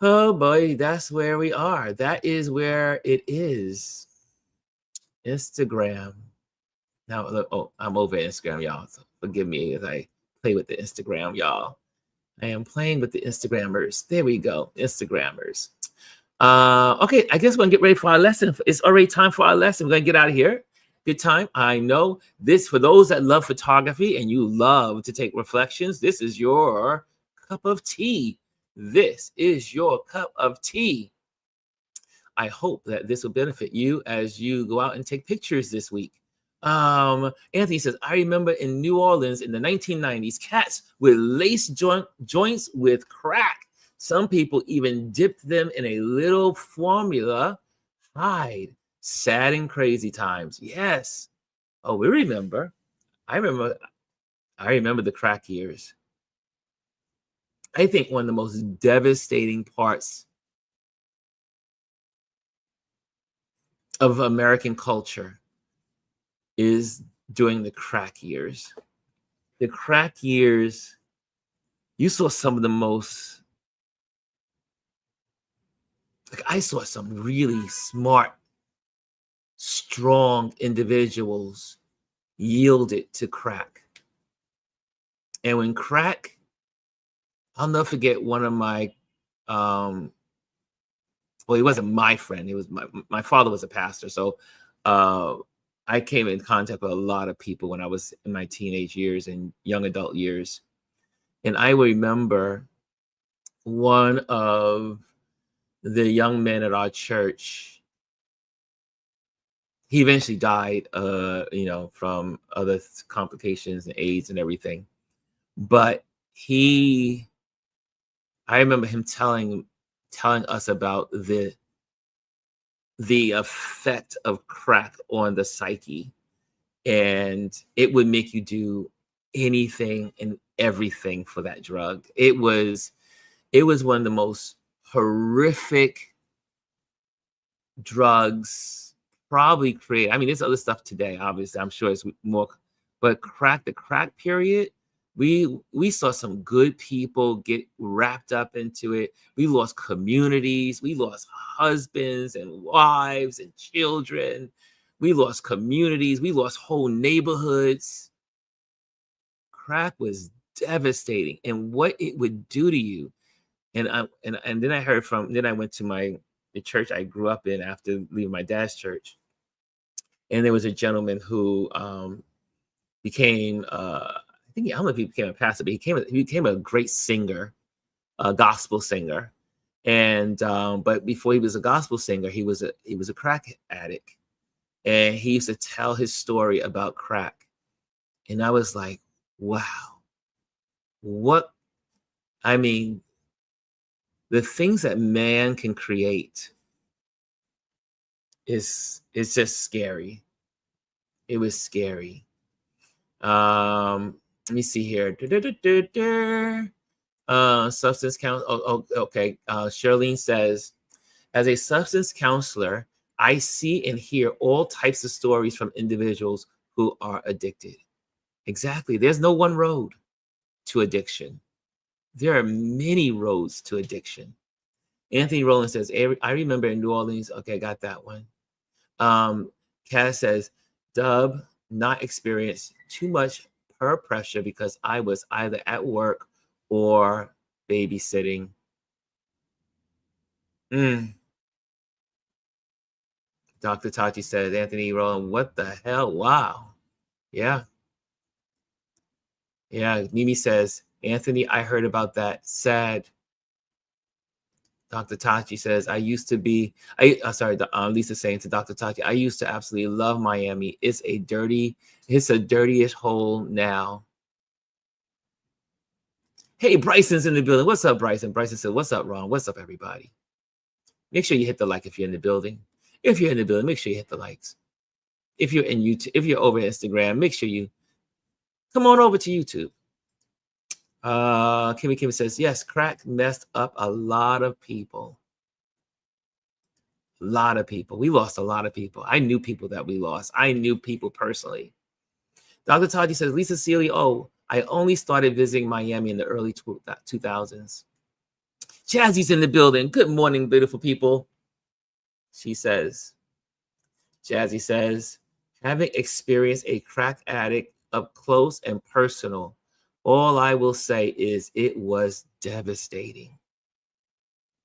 oh boy, that's where we are. That is where it is. Instagram. Now, look, I'm over Instagram, y'all. So forgive me as I play with the Instagram, y'all. I am playing with the Instagrammers. There we go, Instagrammers. Okay, I guess we're gonna get ready for our lesson. It's already time for our lesson. We're gonna get out of here. Good time. I know this, for those that love photography and you love to take reflections, this is your cup of tea. This is your cup of tea. I hope that this will benefit you as you go out and take pictures this week. Anthony says, I remember in New Orleans in the 1990s, cats would lace joints with crack. Some people even dipped them in a little formula. Hide. Sad and crazy times. Yes. Oh, we remember. I remember the crack years. I think one of the most devastating parts of American culture is during the crack years. The crack years, you saw some of the most Like I saw some really smart, strong individuals yielded to crack. And when crack, I'll never forget one of my, um, well, he wasn't my friend. He was my father was a pastor. So uh, I came in contact with a lot of people when I was in my teenage years and young adult years. And I remember one of the young men at our church, he eventually died, from other complications and AIDS and everything. But I remember him telling us about the effect of crack on the psyche, and it would make you do anything and everything for that drug. It was one of the most horrific drugs probably create. I mean, there's other stuff today, obviously. I'm sure it's more, but the crack period, we saw some good people get wrapped up into it. We lost communities, we lost husbands and wives and children. We lost communities, we lost whole neighborhoods. Crack was devastating, and what it would do to you. And then I went to the church I grew up in after leaving my dad's church. And there was a gentleman who became I don't know if he became a pastor, but he became a great singer, a gospel singer. And but before he was a gospel singer, he was a crack addict. And he used to tell his story about crack. And I was like, wow, what I mean, the things that man can create is just scary. It was scary. Let me see here. Substance count. Okay. Charlene says, as a substance counselor, I see and hear all types of stories from individuals who are addicted. Exactly. There's no one road to addiction. There are many roads to addiction. Anthony Rowland says, I remember in New Orleans. Okay, got that one. Cass says, Dub, not experience too much peer pressure because I was either at work or babysitting. Dr. Tachi says, Anthony Rowland, what the hell? Wow. Yeah. Yeah. Mimi says, Anthony, I heard about that. Sad. Dr. Tachi says, Lisa's saying to Dr. Tachi, I used to absolutely love Miami. It's a dirtyish hole now. Hey, Bryson's in the building. What's up, Bryson? Bryson said, what's up, Ron? What's up, everybody? Make sure you hit the like if you're in the building. If you're in the building, make sure you hit the likes. If you're in YouTube, if you're over Instagram, make sure you come on over to YouTube. Kimmy says, yes, crack messed up a lot of people. A lot of people. We lost a lot of people. I knew people that we lost. I knew people personally. Dr. Taji says, Lisa Sealy, I only started visiting Miami in the early 2000s. Jazzy's in the building. Good morning, beautiful people. She says, Jazzy says, having experienced a crack addict up close and personal, all I will say is it was devastating.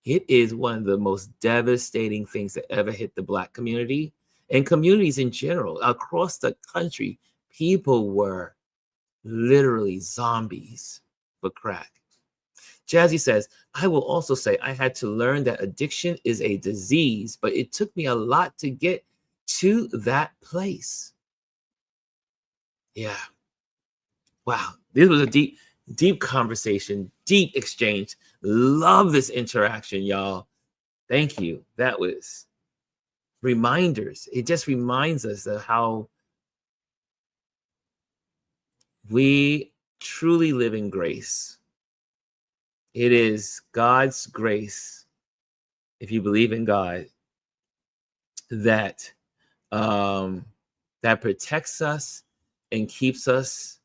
It is one of the most devastating things that ever hit the Black community and communities in general. Across the country, people were literally zombies for crack. Jazzy says, I will also say I had to learn that addiction is a disease, but it took me a lot to get to that place. Yeah. Wow. This was a deep conversation, deep exchange. Love this interaction, y'all. Thank you. That was reminders. It just reminds us of how we truly live in grace. It is God's grace, if you believe in God, that that protects us and keeps us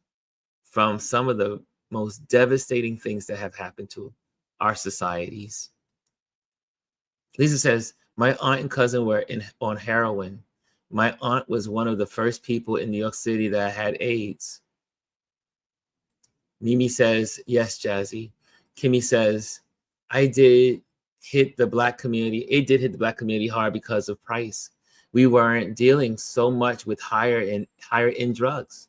from some of the most devastating things that have happened to our societies. Lisa says, my aunt and cousin were on heroin. My aunt was one of the first people in New York City that had AIDS. Mimi says, yes, Jazzy. Kimmy says, I did hit the Black community. It did hit the Black community hard because of price. We weren't dealing so much with higher end drugs.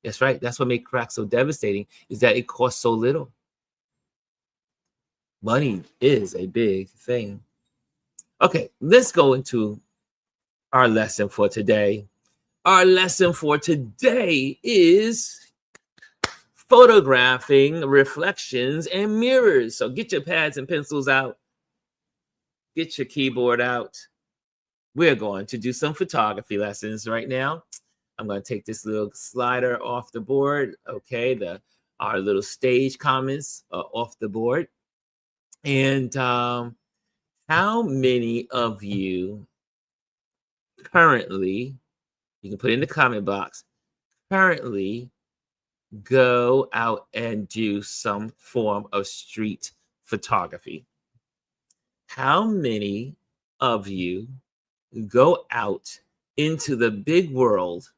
That's right. That's what made crack so devastating, is that it costs so little. Money is a big thing. Okay, let's go into our lesson for today. Our lesson for today is photographing reflections and mirrors. So get your pads and pencils out. Get your keyboard out. We're going to do some photography lessons right now. I'm going to take this little slider off the board. Okay, our little stage comments off the board. And how many of you currently, you can put in the comment box, currently go out and do some form of street photography? How many of you go out into the big world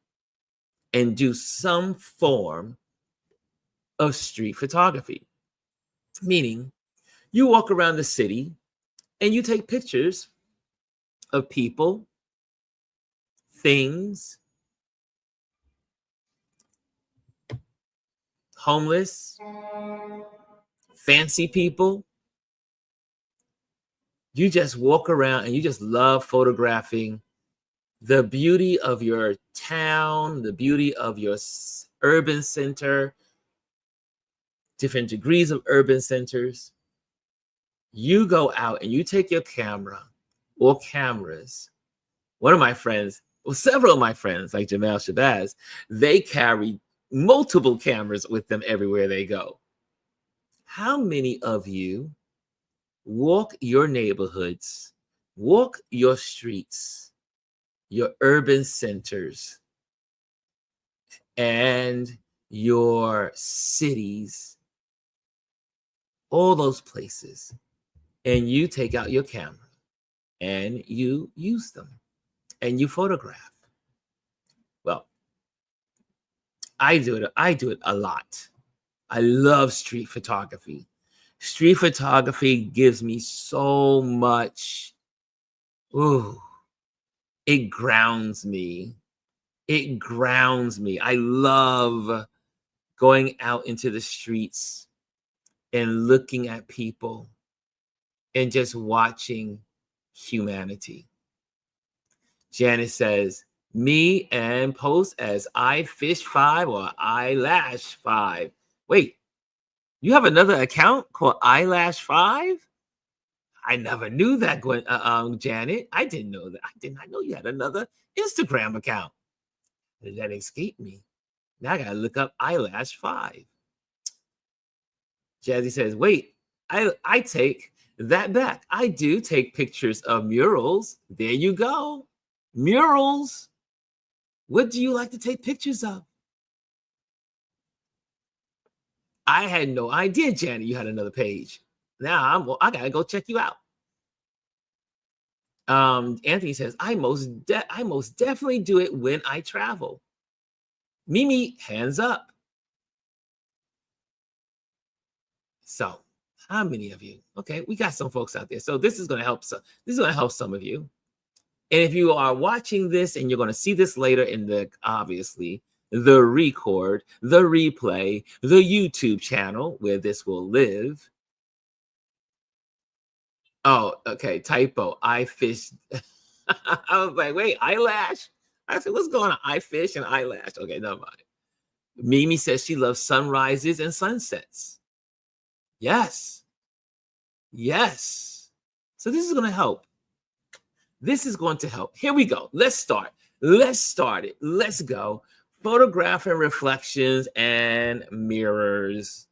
and do some form of street photography? Meaning, you walk around the city and you take pictures of people, things, homeless, fancy people. You just walk around and you just love photographing the beauty of your town, the beauty of your urban center, different degrees of urban centers. You go out and you take your camera or cameras. One of my friends, well, several of my friends, like Jamal Shabazz, they carry multiple cameras with them everywhere they go. How many of you walk your neighborhoods, walk your streets, your urban centers, and your cities, all those places, and you take out your camera and you use them and you photograph? Well, I do it a lot. I love street photography. Street photography gives me so much. Ooh, it grounds me. It grounds me. I love going out into the streets and looking at people and just watching humanity. Janice says, me and post as I fish 5 or eyelash 5. Wait, you have another account called eyelash 5? I never knew that, Janet. I didn't know that. I did not know you had another Instagram account. That escaped me. Now I gotta look up eyelash 5. Jazzy says, wait, I take that back. I do take pictures of murals. There you go. Murals. What do you like to take pictures of? I had no idea, Janet, you had another page. Now I gotta go check you out. Anthony says, I most definitely do it when I travel. Mimi, hands up. So, how many of you? Okay, we got some folks out there. So this is going to help. This is going to help some of you. And if you are watching this and you're going to see this later in the, obviously, the record, the replay, the YouTube channel where this will live. Oh, okay, typo. I fish. I was like, wait, eyelash? I said, what's going on? I fish and eyelash. Okay, never mind. Mimi says she loves sunrises and sunsets. Yes. Yes. So this is going to help. This is going to help. Here we go. Let's start. Let's start it. Let's go. Photographing reflections and mirrors.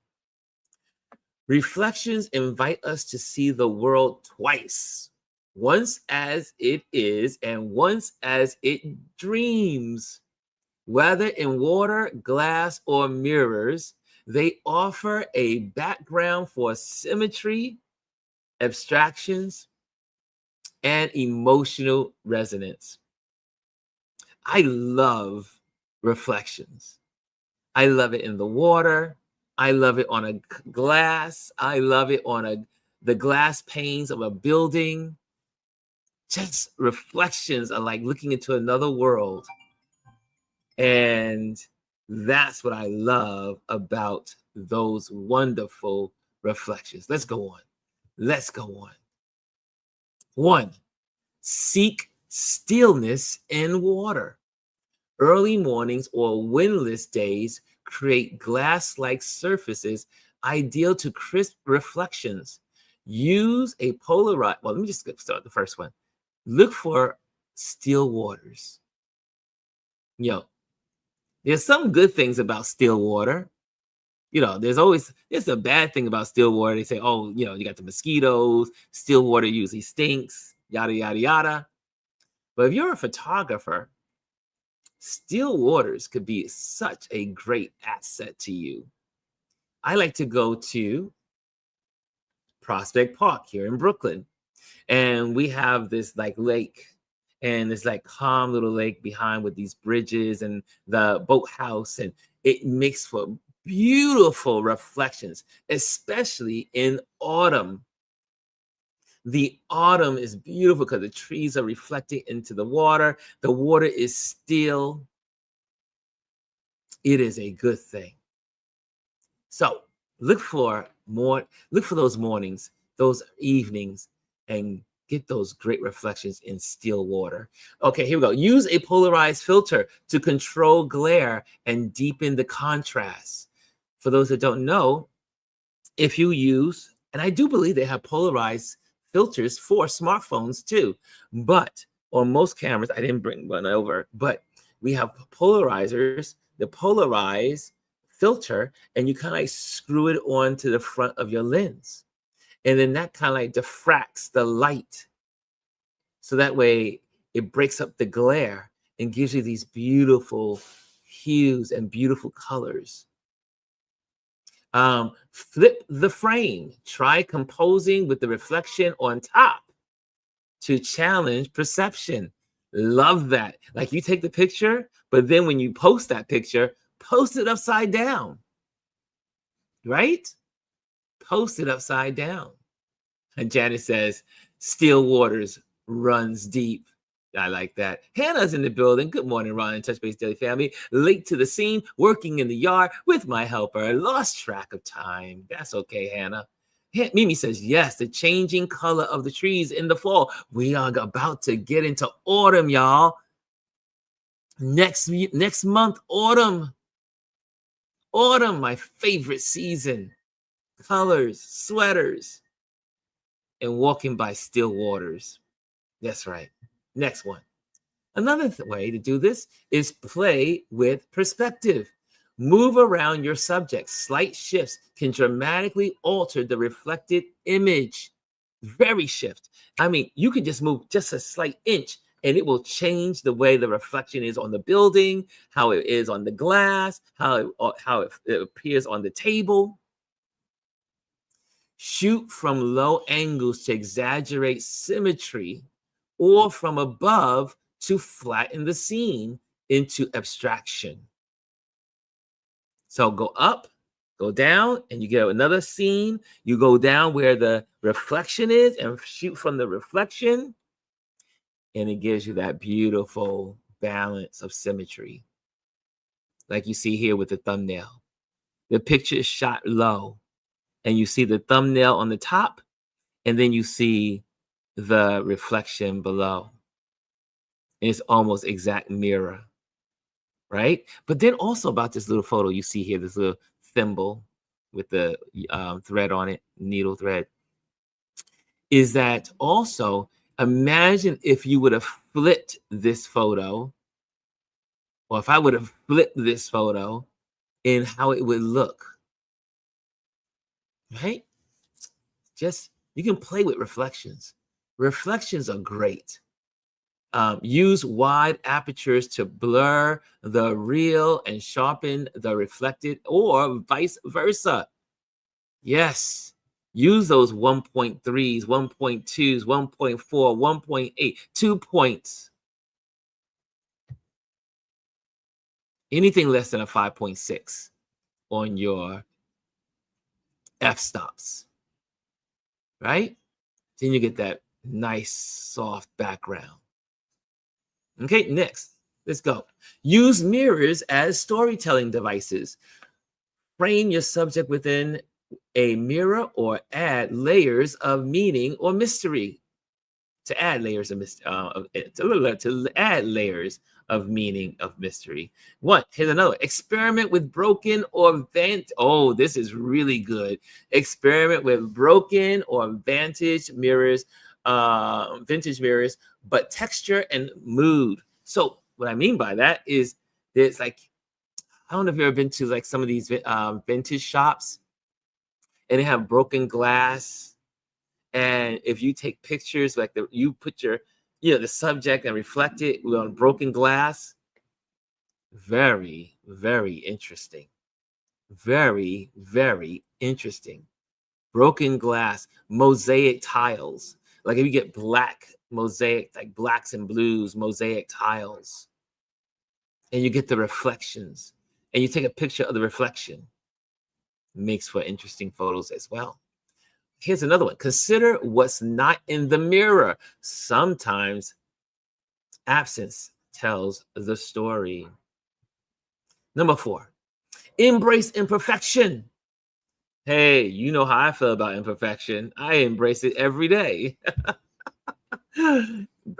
Reflections invite us to see the world twice. Once as it is and once as it dreams. Whether in water, glass, or mirrors, they offer a background for symmetry, abstractions, and emotional resonance. I love reflections. I love it in the water. I love it on a glass. I love it on the glass panes of a building. Just reflections are like looking into another world. And that's what I love about those wonderful reflections. Let's go on. Let's go on. 1, seek stillness in water. Early mornings or windless days create glass-like surfaces ideal to crisp reflections. Use a polarized, well, let me just start the first one. Look for still waters. There's some good things about still water. There's a bad thing about still water. They say, oh, you got the mosquitoes, still water usually stinks, yada, yada, yada. But if you're a photographer, still waters could be such a great asset to you. I like to go to Prospect Park here in Brooklyn, and we have this like lake, and it's like calm little lake behind with these bridges and the boathouse, and it makes for beautiful reflections, especially in autumn. The autumn is beautiful because the trees are reflecting into the water. The water is still. It is a good thing. So look for those mornings, those evenings, and get those great reflections in still water. Okay, here we go. Use a polarized filter to control glare and deepen the contrast. For those that don't know, if you use, and I do believe they have polarized filters for smartphones too, but on most cameras, I didn't bring one over, but we have polarizers, the polarized filter, and you kind of like screw it onto the front of your lens. And then that kind of like diffracts the light. So that way it breaks up the glare and gives you these beautiful hues and beautiful colors. Flip the frame. Try composing with the reflection on top to challenge perception. Love that. Like you take the picture, but then when you post that picture, post it upside down, right? Post it upside down. And Janet says, still waters runs deep. I like that. Hannah's in the building. Good morning, Ron and Touch Base Daily family. Late to the scene, working in the yard with my helper. Lost track of time. That's okay, Hannah. Mimi says, yes, the changing color of the trees in the fall. We are about to get into autumn, y'all. Next month, autumn. Autumn, my favorite season. Colors, sweaters, and walking by still waters. That's right. Next one. Another way to do this is play with perspective. Move around your subject. Slight shifts can dramatically alter the reflected image. Very shift. I mean, you can just move just a slight inch and it will change the way the reflection is on the building, how it is on the glass, how it appears on the table. Shoot from low angles to exaggerate symmetry, or from above to flatten the scene into abstraction. So go up, go down, and you get another scene. You go down where the reflection is and shoot from the reflection, and it gives you that beautiful balance of symmetry. Like you see here with the thumbnail. The picture is shot low, and you see the thumbnail on the top, and then you see the reflection below. And it's almost exact mirror, right? But then also about this little photo you see here, this little thimble with the thread on it, needle thread, is that also, imagine if you would have flipped this photo, or if I would have flipped this photo, and how it would look, right? Just, you can play with reflections. Reflections are great. Use wide apertures to blur the real and sharpen the reflected, or vice versa. Yes, Use those 1.3s, 1.2s, 1.4, 1.8, 2 points. Anything less than a 5.6 on your f-stops, right? Then you get that nice soft background. Okay, next, let's go. Use mirrors as storytelling devices. Frame your subject within a mirror or add layers of meaning or mystery. To add layers of to add layers of meaning of mystery. One, here's another. Experiment with broken or oh, this is really good. Experiment with broken or vintage mirrors, but texture and mood. So what I mean by that is there's like, I don't know if you've ever been to like some of these vintage shops and they have broken glass. And if you take pictures, like you put your, the subject and reflect it on broken glass, very, very interesting. Very, very interesting. Broken glass, mosaic tiles. Like if you get black mosaic, like blacks and blues, mosaic tiles, and you get the reflections, and you take a picture of the reflection, makes for interesting photos as well. Here's another one. Consider what's not in the mirror. Sometimes absence tells the story. Number 4, embrace imperfection. Hey, you know how I feel about imperfection. I embrace it every day.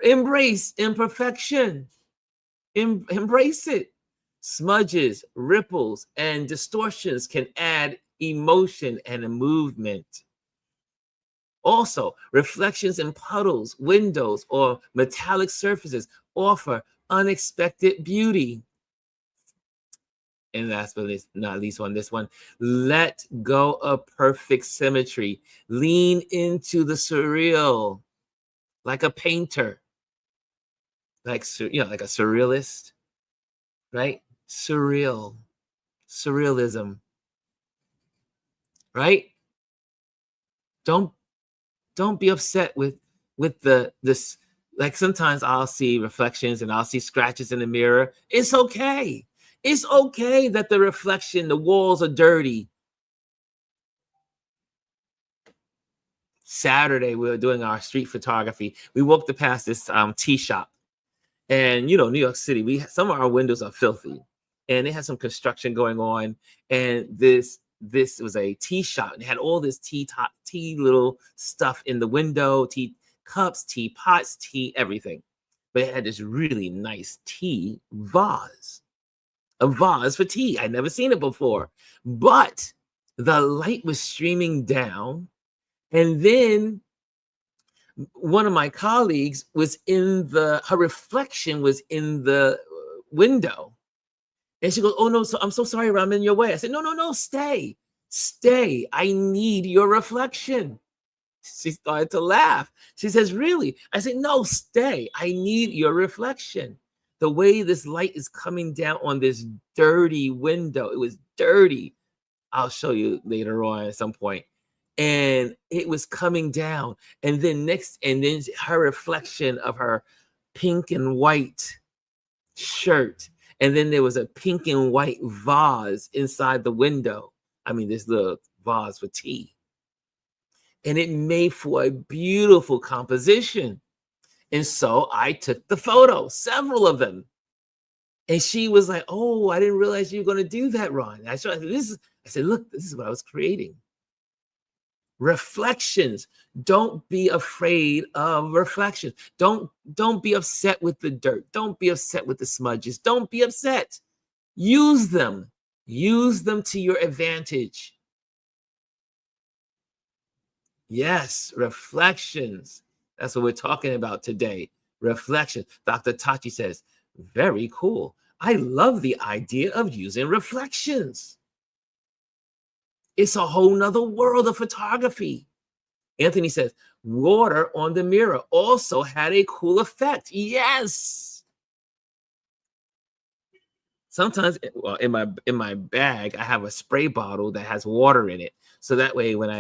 Embrace imperfection. Embrace it. Smudges, ripples, and distortions can add emotion and a movement. Also, reflections in puddles, windows, or metallic surfaces offer unexpected beauty. And last but not least on this one, let go of perfect symmetry. Lean into the surreal, like a painter, like like a surrealist, right? Surrealism, right? Don't be upset with this. Like sometimes I'll see reflections and I'll see scratches in the mirror. It's okay. It's okay that the reflection, the walls are dirty. Saturday, we were doing our street photography. We walked past this tea shop. And New York City, some of our windows are filthy. And they had some construction going on. And this was a tea shop. And it had all this tea little stuff in the window, tea cups, tea pots, tea, everything. But it had this really nice tea vase. A vase for tea. I'd never seen it before. But the light was streaming down. And then one of my colleagues her reflection was in the window. And she goes, "Oh no, so I'm so sorry, I'm in your way." I said, No, stay. I need your reflection. She started to laugh. She says, "Really?" I said, "No, stay. I need your reflection." The way this light is coming down on this dirty window, it was dirty. I'll show you later on at some point. And it was coming down. And then her reflection of her pink and white shirt. And then there was a pink and white vase inside the window. I mean, this little vase for tea. And it made for a beautiful composition. And so I took the photo, several of them. And she was like, "Oh, I didn't realize you were going to do that, Ron." I said, "Look, this is what I was creating." Reflections. Don't be afraid of reflections. Don't be upset with the dirt. Don't be upset with the smudges. Don't be upset. Use them. Use them to your advantage. Yes, reflections. That's what we're talking about today. Reflection. Dr. Tachi says, very cool. I love the idea of using reflections. It's a whole nother world of photography. Anthony says, water on the mirror also had a cool effect. Yes. Sometimes, in my bag, I have a spray bottle that has water in it. So that way, when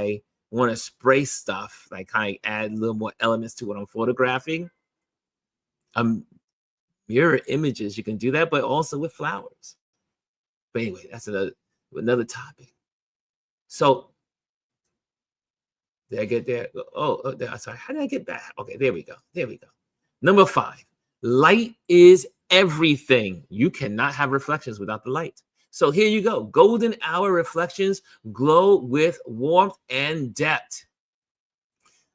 want to spray stuff, like kind of add a little more elements to what I'm photographing, mirror images, you can do that, but also with flowers. But anyway, that's another topic. So did I get there? Sorry. How did I get back? Okay, there we go. There we go. Number 5, light is everything. You cannot have reflections without the light. So here you go. Golden hour reflections glow with warmth and depth.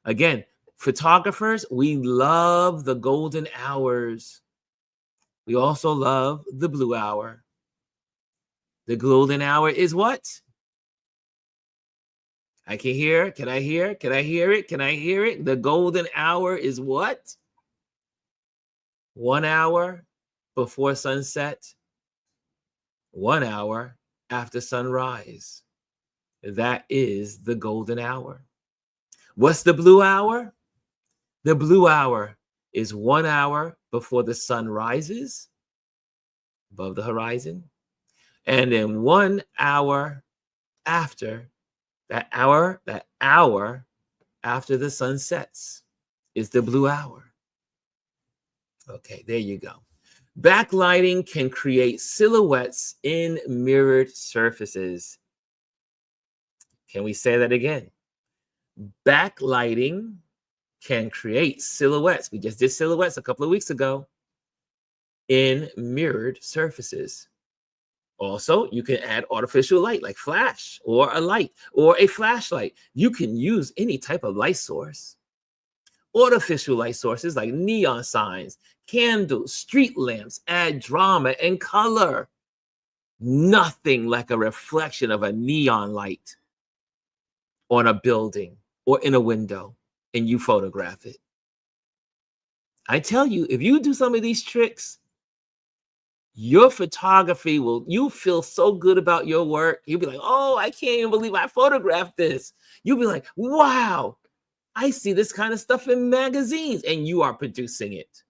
Again, photographers, we love the golden hours. We also love the blue hour. The golden hour is what? I can hear. Can I hear? Can I hear it? Can I hear it? The golden hour is what? 1 hour before sunset, 1 hour after sunrise. That is the golden hour. What's the blue hour? The blue hour is 1 hour before the sun rises above the horizon, and then 1 hour after that hour after the sun sets is the blue hour. Okay, there you go. Backlighting can create silhouettes in mirrored surfaces. Can we say that again? Backlighting can create silhouettes. We just did silhouettes a couple of weeks ago in mirrored surfaces. Also, you can add artificial light like flash or a light or a flashlight. You can use any type of light source. Artificial light sources like neon signs, candles, street lamps add drama and color. Nothing like a reflection of a neon light on a building or in a window, and you photograph it. I tell you, if you do some of these tricks, your photography you'll feel so good about your work. You'll be like, oh, I can't even believe I photographed this. You'll be like, wow, I see this kind of stuff in magazines, and you are producing it.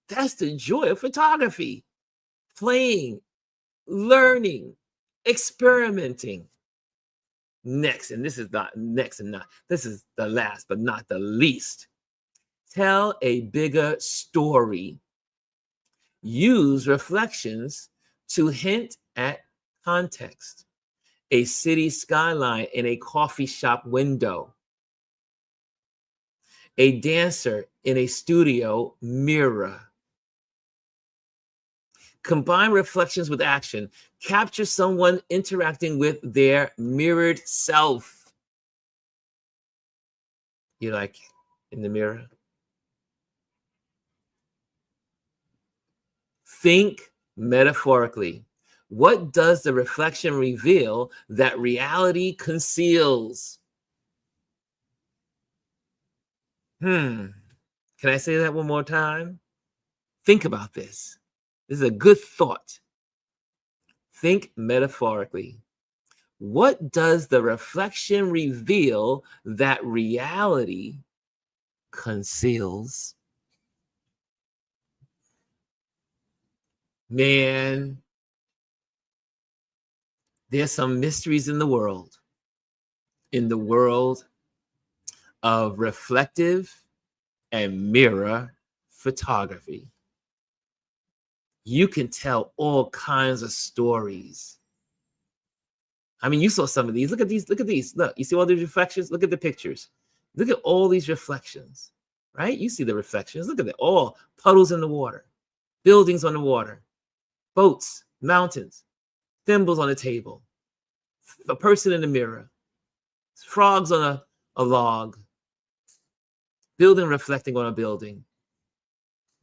That's the joy of photography. Playing, learning, experimenting. Next, and this is not next and not, this is the last but not the least. Tell a bigger story. Use reflections to hint at context. A city skyline in a coffee shop window. A dancer in a studio mirror. Combine reflections with action. Capture someone interacting with their mirrored self. You like in the mirror? Think metaphorically. What does the reflection reveal that reality conceals? Can I say that one more time? Think about this. This is a good thought. Think metaphorically. What does the reflection reveal that reality conceals? Man, there's some mysteries in the world of reflective and mirror photography. You can tell all kinds of stories. I mean, you saw some of these. Look at these. Look at these. Look, you see all these reflections? Look at the pictures. Look at all these reflections, right? You see the reflections. Look at it. All puddles in the water, buildings on the water, boats, mountains, thimbles on the table, a person in the mirror, frogs on a log, building reflecting on a building,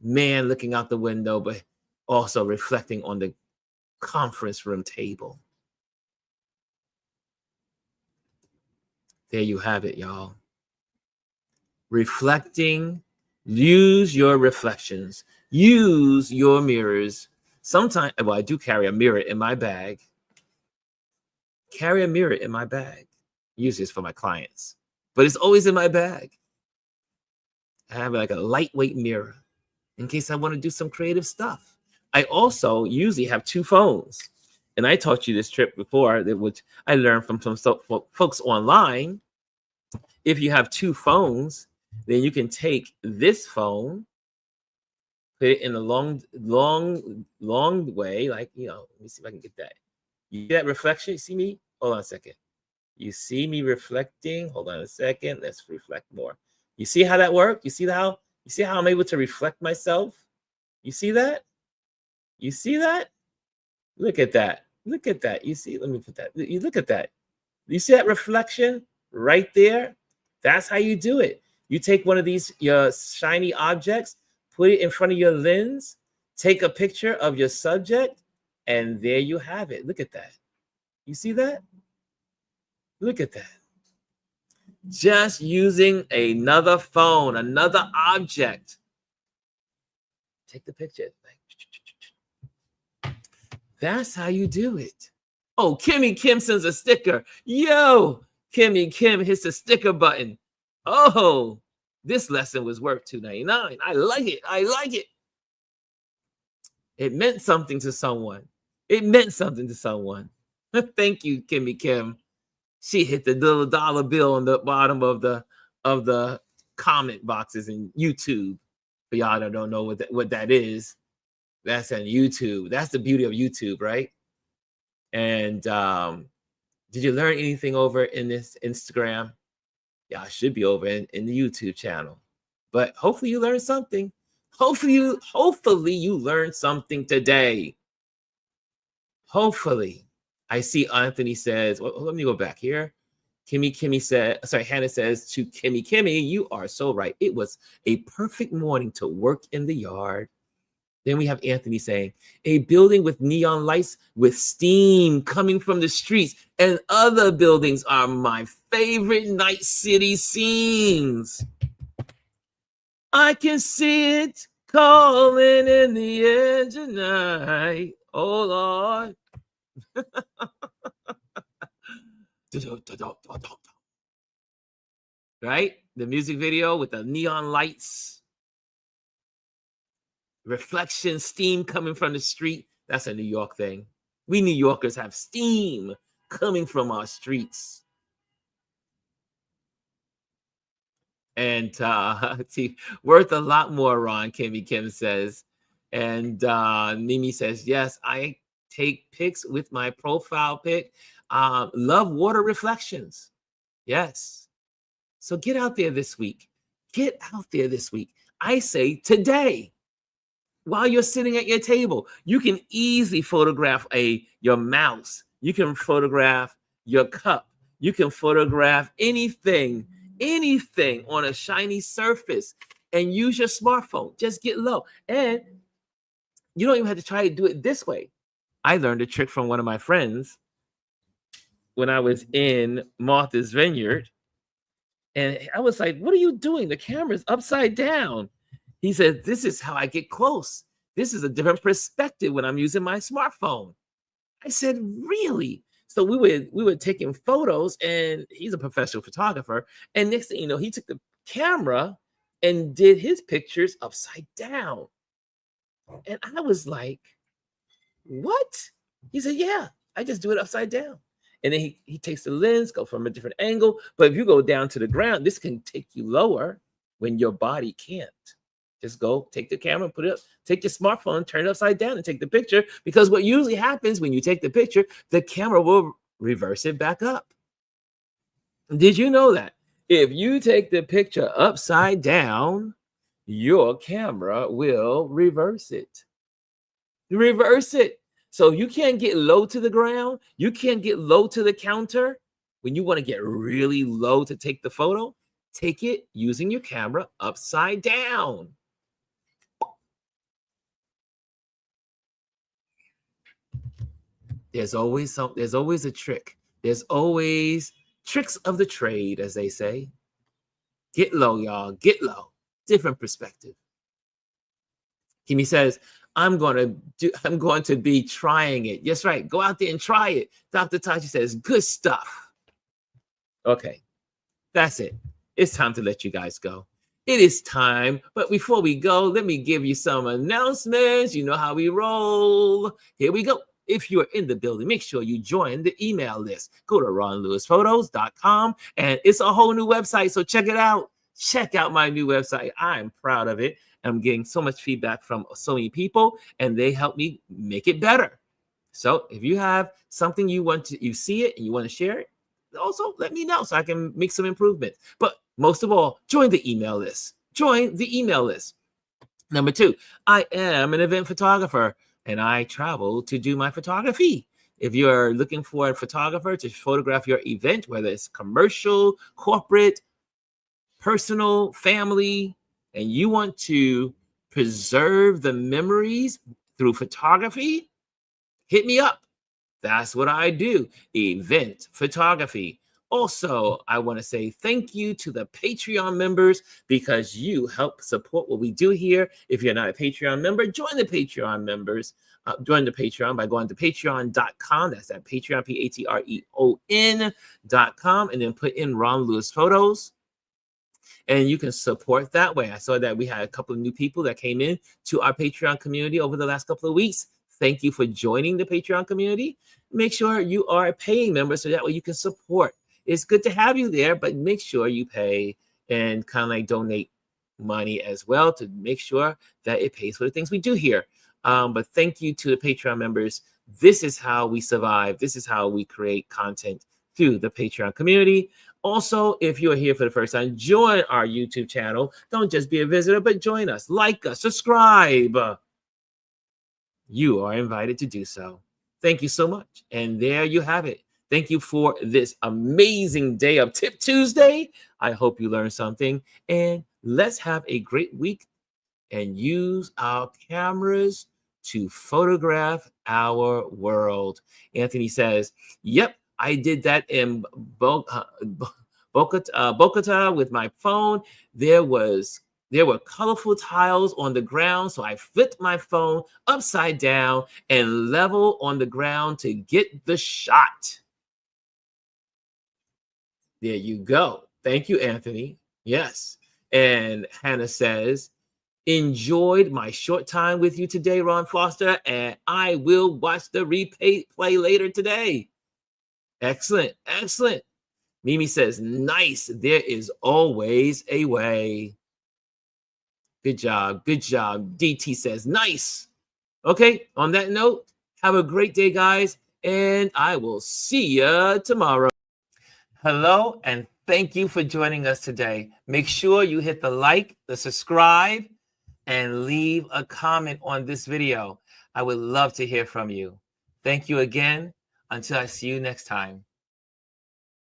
man looking out the window, but also reflecting on the conference room table. There you have it, y'all. Reflecting, use your reflections, use your mirrors. Sometimes, well, I do carry a mirror in my bag. Carry a mirror in my bag. Usually it's for my clients, but it's always in my bag. I have like a lightweight mirror in case I want to do some creative stuff. I also usually have 2 phones. And I taught you this trick before, which I learned from some folks online. If you have two phones, then you can take this phone, put it in a long way, like, let me see if I can get that. You see that reflection? You see me? Hold on a second. You see me reflecting? Hold on a second. Let's reflect more. You see how that worked? You see how I'm able to reflect myself? You see that? You see that? Look at that. Look at that. You see, let me put that. You look at that. You see that reflection right there? That's how you do it. You take one of these your shiny objects, put it in front of your lens, take a picture of your subject, and there you have it. Look at that. You see that? Look at that. Just using another phone, another object. Take the picture. That's how you do it. Oh, Kimmy Kim sends a sticker. Yo, Kimmy Kim hits the sticker button. Oh, this lesson was worth $2.99. I like it. I like it. It meant something to someone. It meant something to someone. Thank you, Kimmy Kim. She hit the little dollar bill on the bottom of the comment boxes in YouTube. For y'all that don't know what that is, that's on YouTube. That's the beauty of YouTube, right? And did you learn anything over in this Instagram? Yeah, I should be over in the YouTube channel. But hopefully you learned something. Hopefully you learned something today. Hopefully. I see Anthony says, well, let me go back here. Hannah says to Kimmy, you are so right. It was a perfect morning to work in the yard. Then we have Anthony saying, a building with neon lights with steam coming from the streets and other buildings are my favorite night city scenes. I can see it calling in the edge of night. Oh, Lord. Right? The music video with the neon lights. Reflection, steam coming from the street. That's a New York thing. We New Yorkers have steam coming from our streets. And see, worth a lot more, Ron, Kimmy Kim says. And Mimi says, yes, I take pics with my profile pic. Love water reflections. Yes. So get out there this week. Get out there this week. I say today. While you're sitting at your table, you can easily photograph your mouse. You can photograph your cup. You can photograph anything on a shiny surface and use your smartphone. Just get low. And you don't even have to try to do it this way. I learned a trick from one of my friends when I was in Martha's Vineyard. And I was like, what are you doing? The camera's upside down. He said, this is how I get close. This is a different perspective when I'm using my smartphone. I said, really? So we were taking photos, and he's a professional photographer. And next thing you know, he took the camera and did his pictures upside down. And I was like, what? He said, yeah, I just do it upside down. And then he takes the lens, go from a different angle. But if you go down to the ground, this can take you lower when your body can't. Just go take the camera, put it up, take your smartphone, turn it upside down and take the picture. Because what usually happens when you take the picture, the camera will reverse it back up. Did you know that? If you take the picture upside down, your camera will reverse it. Reverse it. So you can't get low to the ground. You can't get low to the counter. When you want to get really low to take the photo, take it using your camera upside down. There's always a trick. There's always tricks of the trade, as they say. Get low, y'all. Get low. Different perspective. Kimmy says, I'm going to be trying it. Yes, right. Go out there and try it. Dr. Tachi says, good stuff. Okay. That's it. It's time to let you guys go. It is time. But before we go, let me give you some announcements. You know how we roll. Here we go. if you're in the building, make sure you join the email list. Go to ronlewisphotos.com, and it's a whole new website, so check it out. Check out my new website. I'm proud of it. I'm getting so much feedback from so many people, and they help me make it better. So if you have something you see it and you want to share it, also let me know so I can make some improvements. But most of all, join the email list. Join the email list. Number 2, I am an event photographer and I travel to do my photography. If you're looking for a photographer to photograph your event, whether it's commercial, corporate, personal, family, and you want to preserve the memories through photography, hit me up. That's what I do, event photography. Also, I want to say thank you to the Patreon members because you help support what we do here. If you're not a Patreon member, join the Patreon members. Join the Patreon by going to patreon.com. That's at Patreon, Patreon.com, and then put in Ron Lewis Photos. And you can support that way. I saw that we had a couple of new people that came in to our Patreon community over the last couple of weeks. Thank you for joining the Patreon community. Make sure you are a paying member so that way you can support. It's good to have you there, but make sure you pay and kind of like donate money as well to make sure that it pays for the things we do here. But thank you to the Patreon members. This is how we survive. This is how we create content through the Patreon community. Also, if you're here for the first time, join our YouTube channel. Don't just be a visitor, but join us, like us, subscribe. You are invited to do so. Thank you so much. And there you have it. Thank you for this amazing day of Tip Tuesday. I hope you learned something. And let's have a great week and use our cameras to photograph our world. Anthony says, yep, I did that in Bogota with my phone. There were colorful tiles on the ground, so I flipped my phone upside down and level on the ground to get the shot. There you go. Thank you, Anthony. Yes. And Hannah says, enjoyed my short time with you today, Ron Foster, and I will watch the replay later today. Excellent. Excellent. Mimi says, nice. There is always a way. Good job. Good job. DT says, nice. Okay. On that note, have a great day, guys. And I will see you tomorrow. Hello, and thank you for joining us today. Make sure you hit the like, the subscribe, and leave a comment on this video. I would love to hear from you. Thank you again. Until I see you next time.